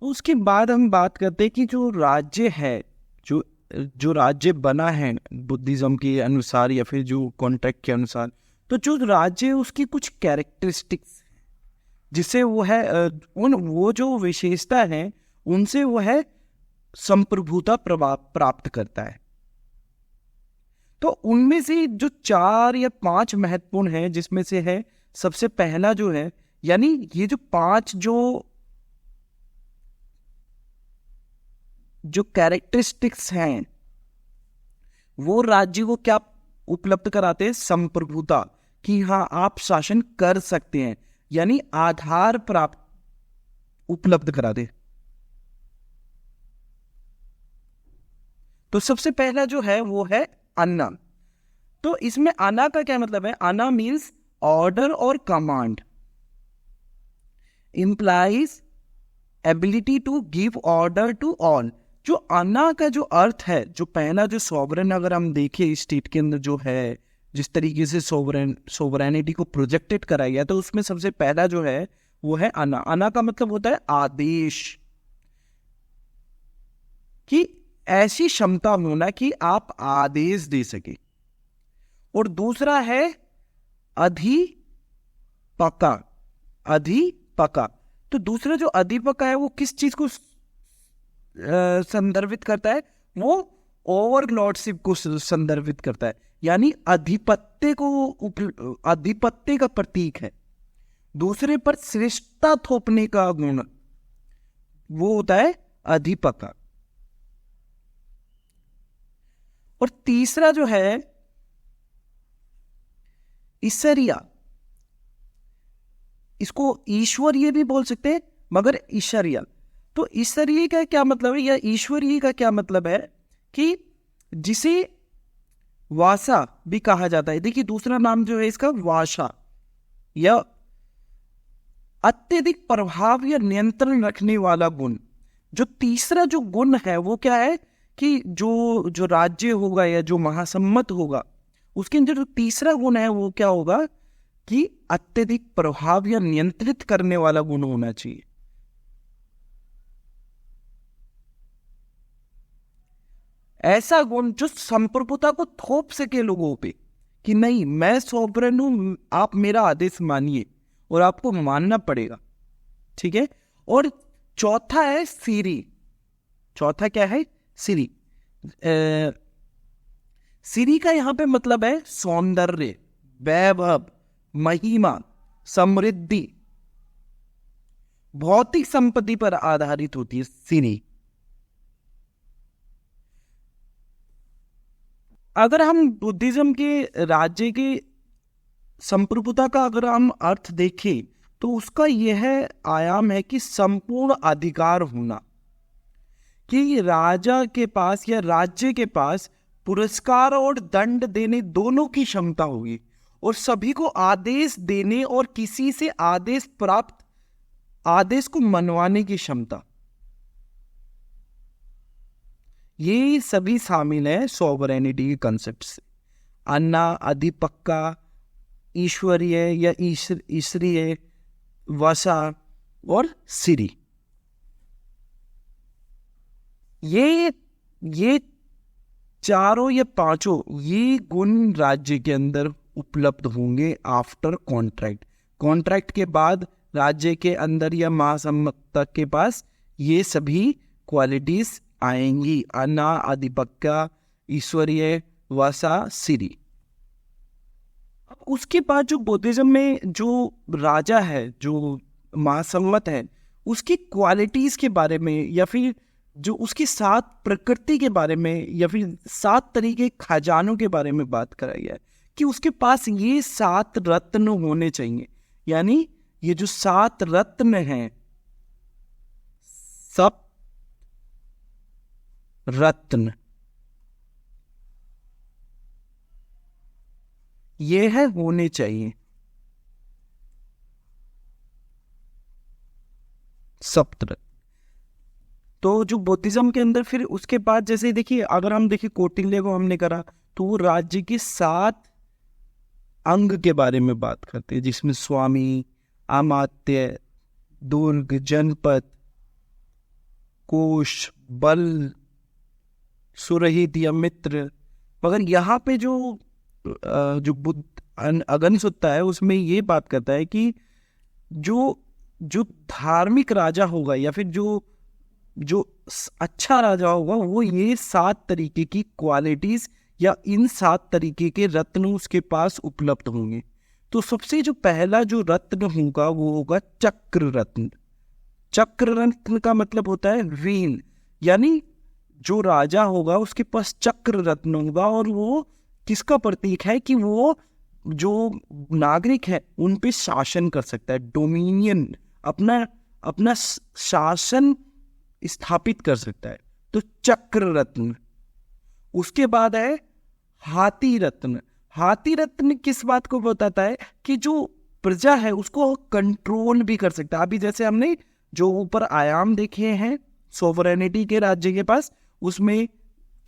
उसके बाद हम बात करते हैं कि जो राज्य है, जो राज्य बना है बुद्धिज्म के अनुसार या फिर जो कॉन्ट्रैक्ट के अनुसार, तो जो राज्य है उसकी कुछ कैरेक्टरिस्टिक्स जिससे वो है वो जो विशेषता है उनसे वो है संप्रभुता प्राप्त करता है। तो उनमें से जो 4 या 5 महत्वपूर्ण है, जिसमें से है सबसे पहला जो है, यानी ये जो 5 जो कैरेक्टरिस्टिक्स हैं वो राज्य को क्या उपलब्ध कराते हैं, संप्रभुता, कि हाँ आप शासन कर सकते हैं, यानी आधार प्राप्त उपलब्ध कराते। तो सबसे पहला जो है वो है अन्ना। तो इसमें अन्ना का क्या मतलब है, अन्ना मीन्स ऑर्डर और command, implies ability to give order to all. जो अन्ना का जो अर्थ है, जो पहला जो सॉवरेन अगर हम देखें स्टेट के अंदर जो है, जिस तरीके से सोवरेनिटी को प्रोजेक्टेड कराया गया, तो उसमें सबसे पहला जो है वो है अन्ना। अन्ना का मतलब होता है आदेश, कि ऐसी क्षमता होना कि आप आदेश दे सके। और दूसरा है अधिपका। अधिपका, तो दूसरा जो अधिपका है वो किस चीज को संदर्भित करता है, वो ओवरलॉर्डशिप को संदर्भित करता है, यानी आधिपत्य का प्रतीक है। दूसरे पर श्रेष्ठता थोपने का गुण वो होता है अधिपका। और तीसरा जो है ईश्वरीय, इसको ईश्वरीय भी बोल सकते हैं मगर ईश्वरीय। तो ईश्वरीय का क्या मतलब है या ईश्वरीय का क्या मतलब है, कि जिसे वासा भी कहा जाता है। देखिए दूसरा नाम जो है इसका वासा, या अत्यधिक प्रभाव या नियंत्रण रखने वाला गुण। जो तीसरा जो गुण है वो क्या है, कि जो राज्य होगा या जो महासम्मत होगा उसके अंदर जो तीसरा गुण है वो क्या होगा, कि अत्यधिक प्रभाव या नियंत्रित करने वाला गुण होना चाहिए। ऐसा गुण जो संप्रभुता को थोप सके लोगों पे, कि नहीं मैं सोवरेन हूं, आप मेरा आदेश मानिए, और आपको मानना पड़ेगा। ठीक है। और चौथा है सिरी। चौथा क्या है, सिरी। सिरी का यहां पे मतलब है सौंदर्य, वैभव, महिमा, समृद्धि, भौतिक संपत्ति पर आधारित होती है सिरी। अगर हम बुद्धिज्म के राज्य के संप्रभुता का अगर हम अर्थ देखें तो उसका यह आयाम है कि संपूर्ण अधिकार होना, कि राजा के पास या राज्य के पास पुरस्कार और दंड देने दोनों की क्षमता होगी, और सभी को आदेश देने और किसी से आदेश को मनवाने की क्षमता, ये सभी शामिल है सॉवरेनिटी के कंसेप्ट से। अन्ना, अधिपक्का, ईश्वरीय या ईश्वरीय, वसा और सिरी, ये चारों या पांचों ये गुण राज्य के अंदर उपलब्ध होंगे आफ्टर कॉन्ट्रैक्ट के बाद राज्य के अंदर या महासम्मत के पास ये सभी क्वालिटीज आएंगी, अन्ना, अधिपक्का, ईश्वरीय, वसा, सिरी। अब उसके बाद जो बुद्धिज्म में जो राजा है, जो महासम्मत है, उसकी क्वालिटीज के बारे में या फिर जो उसकी 7 प्रकृति के बारे में या फिर 7 तरीके खजानों के बारे में बात कराई है कि उसके पास ये 7 रत्न होने चाहिए। यानी ये जो 7 रत्न हैं, सब रत्न, ये है होने चाहिए सप्तरत्न। तो जो बुद्धिज्म के अंदर फिर उसके बाद जैसे देखिए, अगर हम देखिए कौटिल्य को हमने करा तो वो राज्य के 7 अंग के बारे में बात करते हैं, जिसमें स्वामी, अमात्य, दुर्ग, जनपद, कोश, बल, सुरहित या मित्र। मगर यहाँ पे जो बुद्ध अगन सुत्ता है उसमें ये बात करता है कि जो धार्मिक राजा होगा या फिर जो अच्छा राजा होगा वो ये 7 तरीके की क्वालिटीज या इन 7 तरीके के रत्न उसके पास उपलब्ध होंगे। तो सबसे जो पहला जो रत्न होगा वो होगा चक्र रत्न। चक्र रत्न का मतलब होता है व्हील, यानी जो राजा होगा उसके पास चक्र रत्न होगा, और वो किसका प्रतीक है कि वो जो नागरिक है उन पे शासन कर सकता है, डोमिनियन, अपना शासन स्थापित कर सकता है। तो चक्र रत्न। उसके बाद है हाथी रत्न। हाथी रत्न किस बात को बताता है कि जो प्रजा है उसको कंट्रोल भी कर सकता है। अभी जैसे हमने जो ऊपर आयाम देखे हैं सोवरेनिटी के राज्य के पास, उसमें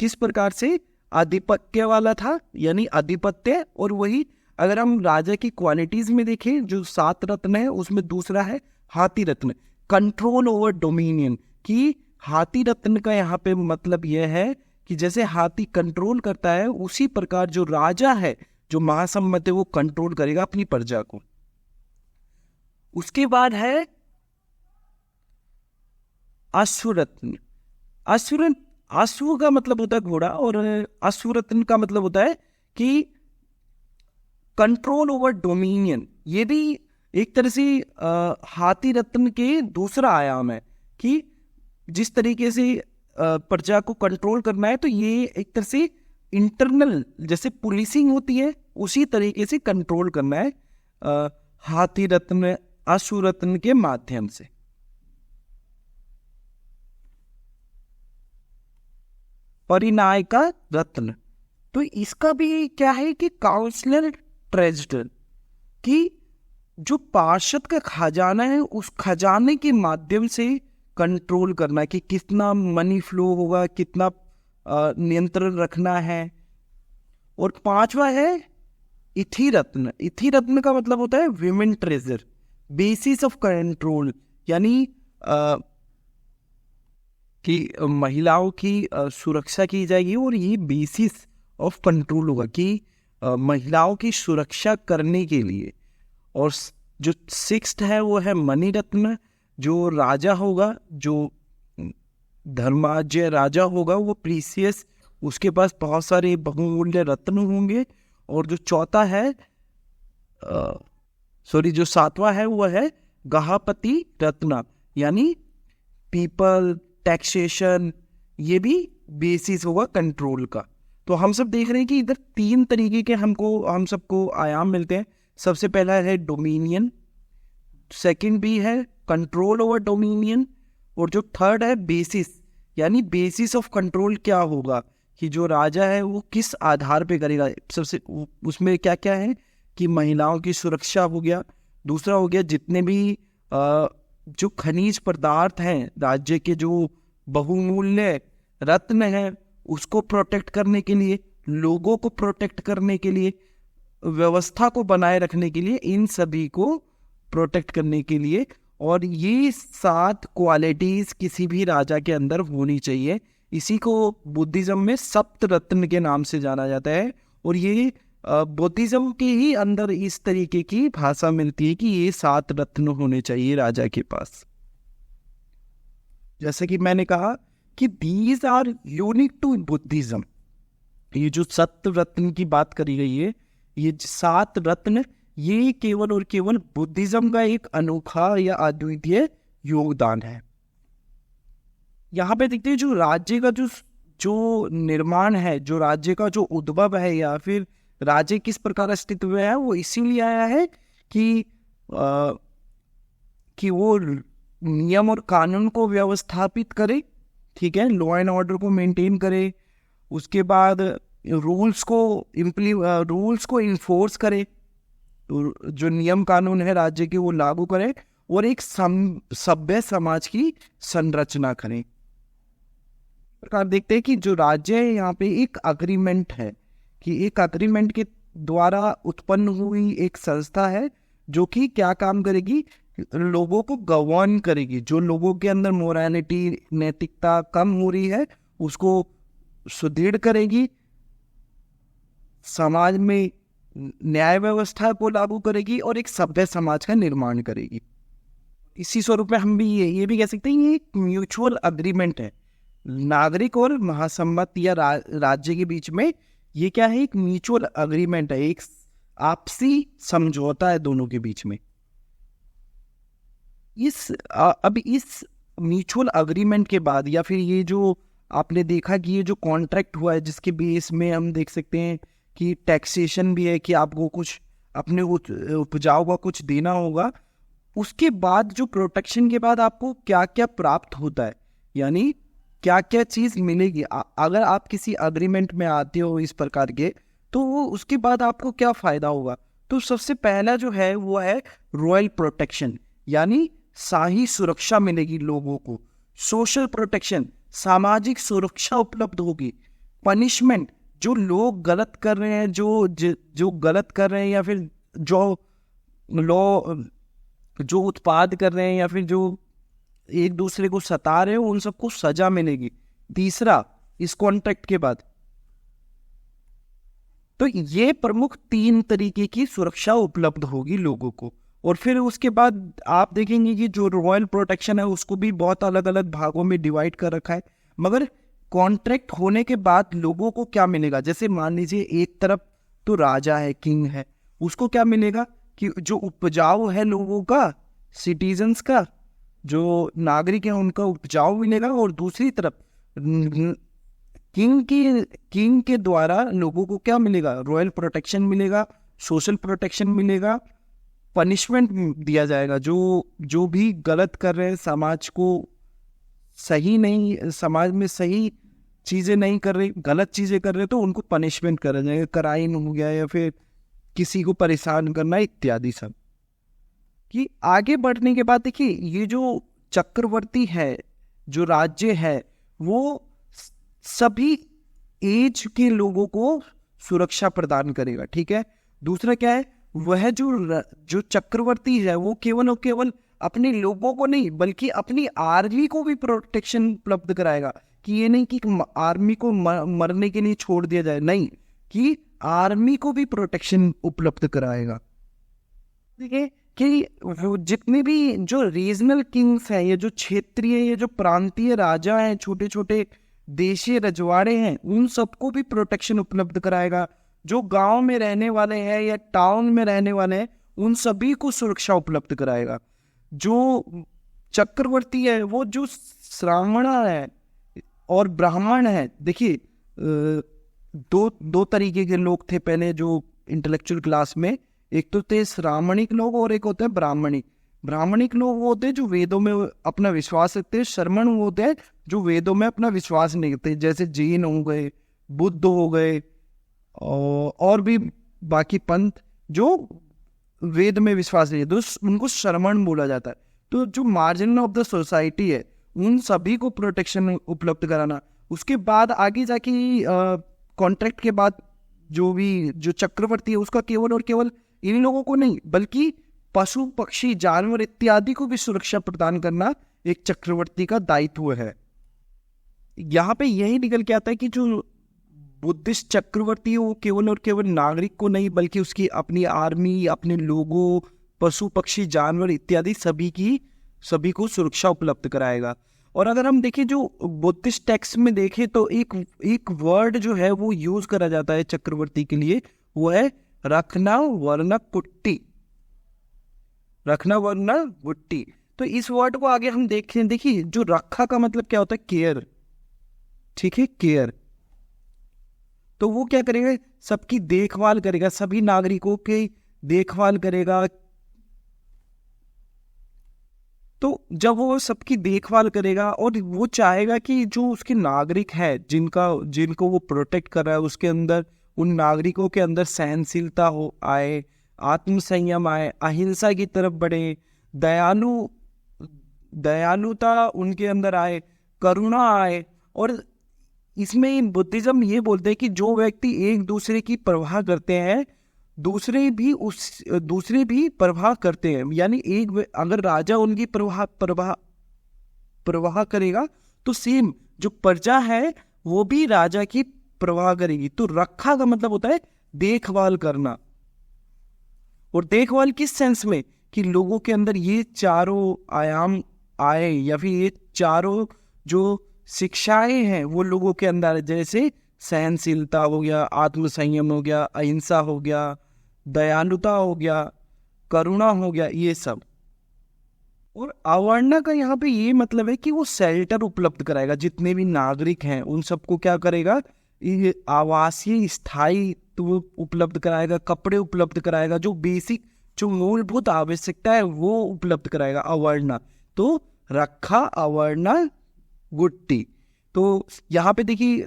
किस प्रकार से आधिपत्य वाला था, यानी आधिपत्य, और वही अगर हम राजा की क्वालिटीज में देखें जो 7 रत्न है उसमें दूसरा है हाथी रत्न, कंट्रोल ओवर डोमिनियन। कि हाथी रत्न का यहाँ पे मतलब यह है कि जैसे हाथी कंट्रोल करता है उसी प्रकार जो राजा है, जो महासम्मत है, वो कंट्रोल करेगा अपनी प्रजा को। उसके बाद है अश्वरत्न। अश्व का मतलब होता है घोड़ा, और अश्वरत्न का मतलब होता है कि कंट्रोल ओवर डोमिनियन। ये भी एक तरह से हाथी रत्न के दूसरा आयाम है कि जिस तरीके से प्रजा को कंट्रोल करना है, तो ये एक तरह से इंटरनल जैसे पुलिसिंग होती है उसी तरीके से कंट्रोल करना है हाथी रत्न, अश्व रत्न के माध्यम से। परिनायका रत्न, तो इसका भी क्या है कि काउंसलर ट्रेजर, कि जो पार्षद का खजाना है उस खजाने के माध्यम से कंट्रोल करना है कि कितना मनी फ्लो होगा, कितना नियंत्रण रखना है। और 5वां है इथि रत्न। इथि रत्न का मतलब होता है women treasure, basis of control, यानी कि महिलाओं की सुरक्षा की जाएगी, और ये बेसिस ऑफ कंट्रोल होगा कि महिलाओं की सुरक्षा करने के लिए। और जो 6th है वो है मणि रत्न। जो राजा होगा, जो धर्माज्य राजा होगा, वो प्रीसियस, उसके पास बहुत सारे बहुमूल्य रत्न होंगे। और जो 4था है सॉरी, जो सातवां है वो है गहापति रत्ना, यानी पीपल, टैक्सेशन, ये भी बेसिस होगा कंट्रोल का। तो हम सब देख रहे हैं कि इधर तीन तरीके के हम सबको आयाम मिलते हैं। सबसे पहला है डोमिनियन, सेकंड भी है कंट्रोल ओवर डोमिनियन, और जो थर्ड है बेसिस, यानी बेसिस ऑफ कंट्रोल क्या होगा, कि जो राजा है वो किस आधार पे करेगा। सबसे उसमें क्या क्या है कि महिलाओं की सुरक्षा हो गया, दूसरा हो गया जितने भी जो खनिज पदार्थ हैं राज्य के, जो बहुमूल्य रत्न हैं, उसको प्रोटेक्ट करने के लिए, लोगों को प्रोटेक्ट करने के लिए, व्यवस्था को बनाए रखने के लिए, इन सभी को प्रोटेक्ट करने के लिए। और ये 7 क्वालिटीज किसी भी राजा के अंदर होनी चाहिए। इसी को बुद्धिज्म में सप्त रत्न के नाम से जाना जाता है। और ये बुद्धिज्म के ही अंदर इस तरीके की भाषा मिलती है कि ये 7 रत्न होने चाहिए राजा के पास। जैसे कि मैंने कहा कि these are unique to Buddhism. ये जो सप्त रत्न की बात करी गई है, ये 7 रत्न, ये केवल और केवल बुद्धिज्म का एक अनोखा या अद्वितीय योगदान है। यहाँ पे देखते हैं जो राज्य का जो निर्माण है, जो राज्य का जो उद्भव है, या फिर राज्य किस प्रकार अस्तित्व में है, वो इसीलिए आया है कि वो नियम और कानून को व्यवस्थापित करे, ठीक है, लॉ एंड ऑर्डर को मेंटेन करे, उसके बाद रूल्स को इन्फोर्स करे, जो नियम कानून है राज्य के वो लागू करे, और एक सभ्य समाज की संरचना करें। प्रकार देखते हैं कि जो राज्य है यहाँ पे एक अग्रीमेंट है, कि एक अग्रीमेंट के द्वारा उत्पन्न हुई एक संस्था है जो कि क्या काम करेगी, लोगों को गवर्न करेगी। जो लोगों के अंदर मोरालिटी, नैतिकता कम हो रही है, उसको सुदृढ़ करेगी, समाज में न्याय व्यवस्था को लागू करेगी, और एक सभ्य समाज का निर्माण करेगी। इसी स्वरूप में हम भी ये भी कह सकते हैं, ये एक म्यूचुअल अग्रीमेंट है नागरिक और महासम्मत या राज्य के बीच में। ये क्या है, एक म्यूचुअल अग्रीमेंट है, एक आपसी समझौता है दोनों के बीच में। अब इस म्यूचुअल अग्रीमेंट के बाद, या फिर ये जो आपने देखा कि ये जो कॉन्ट्रैक्ट हुआ है, जिसके बेस में हम देख सकते हैं कि टैक्सेशन भी है, कि आपको कुछ अपने उपजाऊ का कुछ देना होगा। उसके बाद जो प्रोटेक्शन के बाद आपको क्या क्या प्राप्त होता है, यानी क्या क्या चीज़ मिलेगी अगर आप किसी अग्रीमेंट में आते हो इस प्रकार के, तो वो उसके बाद आपको क्या फ़ायदा होगा। तो सबसे पहला जो है वो है रॉयल प्रोटेक्शन, यानी शाही सुरक्षा मिलेगी लोगों को। सोशल प्रोटेक्शन, सामाजिक सुरक्षा उपलब्ध होगी। पनिशमेंट, जो लोग गलत कर रहे हैं, जो गलत कर रहे हैं, या फिर जो उत्पाद कर रहे हैं, या फिर जो एक दूसरे को सता रहे हो, उन सबको सजा मिलेगी। तीसरा, इस कॉन्ट्रैक्ट के बाद तो ये प्रमुख 3 तरीके की सुरक्षा उपलब्ध होगी लोगों को। और फिर उसके बाद आप देखेंगे कि जो रॉयल प्रोटेक्शन है उसको भी बहुत अलग अलग भागों में डिवाइड कर रखा है। मगर कॉन्ट्रैक्ट होने के बाद लोगों को क्या मिलेगा, जैसे मान लीजिए एक तरफ तो राजा है, किंग है, उसको क्या मिलेगा कि जो उपजाऊ है लोगों का, सिटीजन्स का, जो नागरिक है उनका उपजाऊ मिलेगा। और दूसरी तरफ किंग के द्वारा लोगों को क्या मिलेगा, रॉयल प्रोटेक्शन मिलेगा, सोशल प्रोटेक्शन मिलेगा, पनिशमेंट दिया जाएगा। जो भी गलत कर रहे हैं, समाज में सही चीज़ें नहीं कर रहे, गलत चीज़ें कर रहे, तो उनको पनिशमेंट करा जाएगा। क्राइम हो गया, या फिर किसी को परेशान करना इत्यादि सब। कि आगे बढ़ने के बाद देखिए, ये जो चक्रवर्ती है, जो राज्य है, वो सभी एज के लोगों को सुरक्षा प्रदान करेगा, ठीक है। दूसरा क्या है, वह जो चक्रवर्ती है वो केवल और केवल अपने लोगों को नहीं, बल्कि अपनी आर्मी को भी प्रोटेक्शन उपलब्ध कराएगा। कि ये नहीं कि आर्मी को मरने के लिए छोड़ दिया जाए, नहीं, कि आर्मी को भी प्रोटेक्शन उपलब्ध कराएगा। देखिए कि जितने भी जो रीजनल किंग्स हैं, ये जो क्षेत्रीय, ये जो प्रांतीय राजा हैं, छोटे छोटे देशीय रजवाड़े हैं, उन सबको भी प्रोटेक्शन उपलब्ध कराएगा। जो गांव में रहने वाले हैं या टाउन में रहने वाले हैं, उन सभी को सुरक्षा उपलब्ध कराएगा। जो चक्रवर्ती है वो जो श्रावणा है और ब्राह्मण है, देखिए दो तरीके के लोग थे पहले जो इंटेलेक्चुअल क्लास में, एक तो थे श्रामणिक लोग और एक होते हैं ब्राह्मणिक। ब्राह्मणिक लोग वो होते हैं जो वेदों में अपना विश्वास रखते हैं, श्रमण वो होते हैं जो वेदों में अपना विश्वास नहीं रखते, जैसे जैन हो गए, बुद्ध हो गए और भी बाकी पंथ जो वेद में विश्वास नहीं है, तो उनको श्रमण बोला जाता है। तो जो मार्जिन ऑफ द सोसाइटी है उन सभी को प्रोटेक्शन उपलब्ध कराना। उसके बाद आगे जाके कॉन्ट्रैक्ट के बाद जो चक्रवर्ती है उसका केवल और केवल इन लोगों को नहीं बल्कि पशु पक्षी जानवर इत्यादि को भी सुरक्षा प्रदान करना एक चक्रवर्ती का दायित्व है। यहाँ पे यही निकल के आता है कि जो बुद्धिस्ट चक्रवर्ती है वो केवल और केवल नागरिक को नहीं बल्कि उसकी अपनी आर्मी, अपने लोगों, पशु पक्षी जानवर इत्यादि सभी को सुरक्षा उपलब्ध कराएगा। और अगर हम देखें जो बुद्धिस्ट टेक्स्ट में देखें तो एक वर्ड जो है वो यूज करा जाता है चक्रवर्ती के लिए, वो है रखना वरना कुट्टी। रखना वरना गुट्टी। तो इस वर्ड को आगे हम देखिए जो रखा का मतलब क्या होता है, केयर, ठीक है, केयर। तो वो क्या करेगा, सबकी देखभाल करेगा, सभी नागरिकों की देखभाल करेगा। तो जब वो सबकी देखभाल करेगा और वो चाहेगा कि जो उसके नागरिक है जिनको वो प्रोटेक्ट कर रहा है उसके अंदर, उन नागरिकों के अंदर सहनशीलता हो आए, आत्मसंयम आए, अहिंसा की तरफ बढ़े, दयालुता उनके अंदर आए, करुणा आए। और इसमें बुद्धिज्म ये बोलते हैं कि जो व्यक्ति एक दूसरे की परवाह करते हैं दूसरे भी परवाह करते हैं। यानी अगर राजा उनकी परवाह करेगा तो सेम जो प्रजा है वो भी राजा की परवाह करेगी। तो रखा का मतलब होता है देखभाल करना। और देखभाल किस सेंस में, कि लोगों के अंदर ये चारों आयाम आए या फिर ये चारों जो शिक्षाएं हैं वो लोगों के अंदर, जैसे सहनशीलता हो गया, आत्मसंयम हो गया, अहिंसा हो गया, दयालुता हो गया, करुणा हो गया, ये सब। और अवर्णा का यहाँ पे ये मतलब है कि वो शेल्टर उपलब्ध कराएगा, जितने भी नागरिक हैं उन सबको क्या करेगा, ये आवासीय स्थायित्व उपलब्ध कराएगा, कपड़े उपलब्ध कराएगा, जो बेसिक जो मूलभूत आवश्यकता है वो उपलब्ध कराएगा अवर्णा। तो रखा, अवर्णा, गुट्टी। तो यहाँ पे देखिए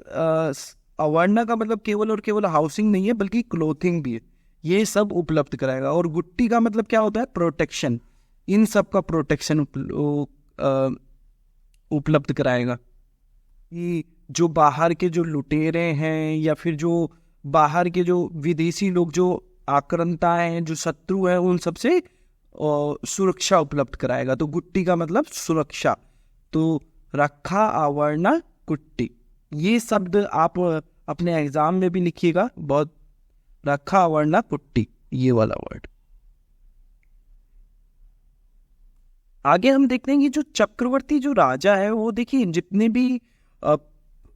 अवर्णा का मतलब केवल और केवल हाउसिंग नहीं है बल्कि क्लोथिंग भी है, ये सब उपलब्ध कराएगा। और गुट्टी का मतलब क्या होता है, प्रोटेक्शन, इन सब का प्रोटेक्शन उपलब्ध कराएगा। कि जो बाहर के जो लुटेरे हैं या फिर जो बाहर के जो विदेशी लोग जो आक्रांता हैं, जो शत्रु हैं, उन सब से सुरक्षा उपलब्ध कराएगा। तो गुट्टी का मतलब सुरक्षा। तो रखा, अवर्णा, गुट्टी, ये शब्द आप अपने एग्जाम में भी लिखिएगा बहुत, रखा, अवर्णा, गुट्टी, ये वाला वर्ड। आगे हम देखते हैं कि जो चक्रवर्ती जो राजा है वो देखिए जितने भी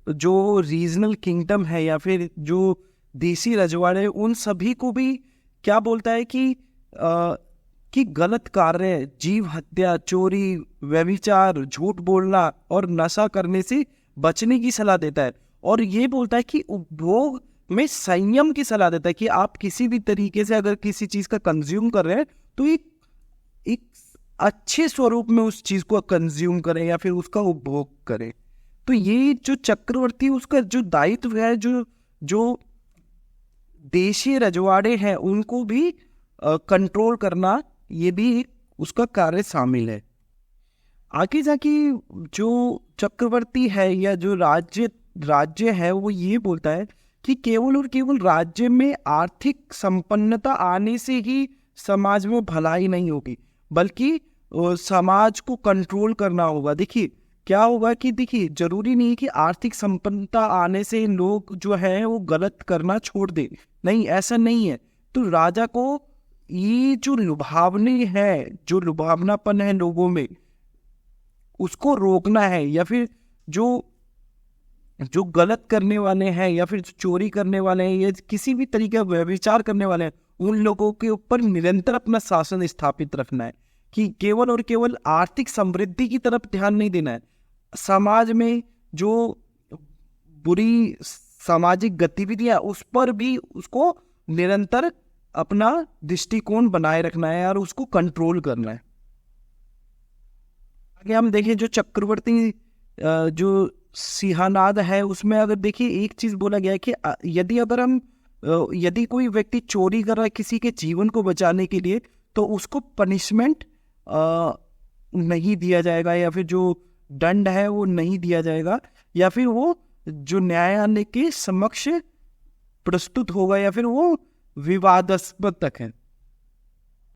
जो रीजनल किंगडम है या फिर जो देसी रजवाड़े, उन सभी को भी क्या बोलता है कि गलत कार्य, जीव हत्या, चोरी, व्यभिचार, झूठ बोलना और नशा करने से बचने की सलाह देता है। और ये बोलता है कि उपभोग में संयम की सलाह देता है कि आप किसी भी तरीके से अगर किसी चीज का कंज्यूम कर रहे हैं तो एक अच्छे स्वरूप में उस चीज को कंज्यूम करें या फिर उसका उपभोग करें। तो ये जो चक्रवर्ती उसका जो दायित्व है, जो देशी रजवाड़े हैं उनको भी कंट्रोल करना, ये भी उसका कार्य शामिल है। आगे जाके जो चक्रवर्ती है या जो राज्य है वो ये बोलता है कि केवल और केवल राज्य में आर्थिक संपन्नता आने से ही समाज में भलाई नहीं होगी बल्कि समाज को कंट्रोल करना होगा। देखिए क्या होगा कि देखिए जरूरी नहीं है कि आर्थिक संपन्नता आने से लोग जो है वो गलत करना छोड़ दे, नहीं, ऐसा नहीं है। तो राजा को ये जो लुभावनी है, जो लुभावनापन है लोगों में, उसको रोकना है, या फिर जो गलत करने वाले हैं या फिर चोरी करने वाले हैं या किसी भी तरीके का व्यभिचार करने वाले हैं उन लोगों के ऊपर निरंतर अपना शासन स्थापित रखना है कि केवल और केवल आर्थिक समृद्धि की तरफ ध्यान नहीं देना है। समाज में जो बुरी सामाजिक गतिविधियां उस पर भी उसको निरंतर अपना दृष्टिकोण बनाए रखना है और उसको कंट्रोल करना है। आगे हम देखें जो चक्रवर्ती जो सिंहनाद है उसमें अगर देखिए एक चीज बोला गया है कि यदि कोई व्यक्ति चोरी कर रहा है किसी के जीवन को बचाने के लिए तो उसको पनिशमेंट नहीं दिया जाएगा, या फिर जो दंड है वो नहीं दिया जाएगा, या फिर वो जो न्यायालय के समक्ष प्रस्तुत होगा, या फिर वो विवादास्पद तक है।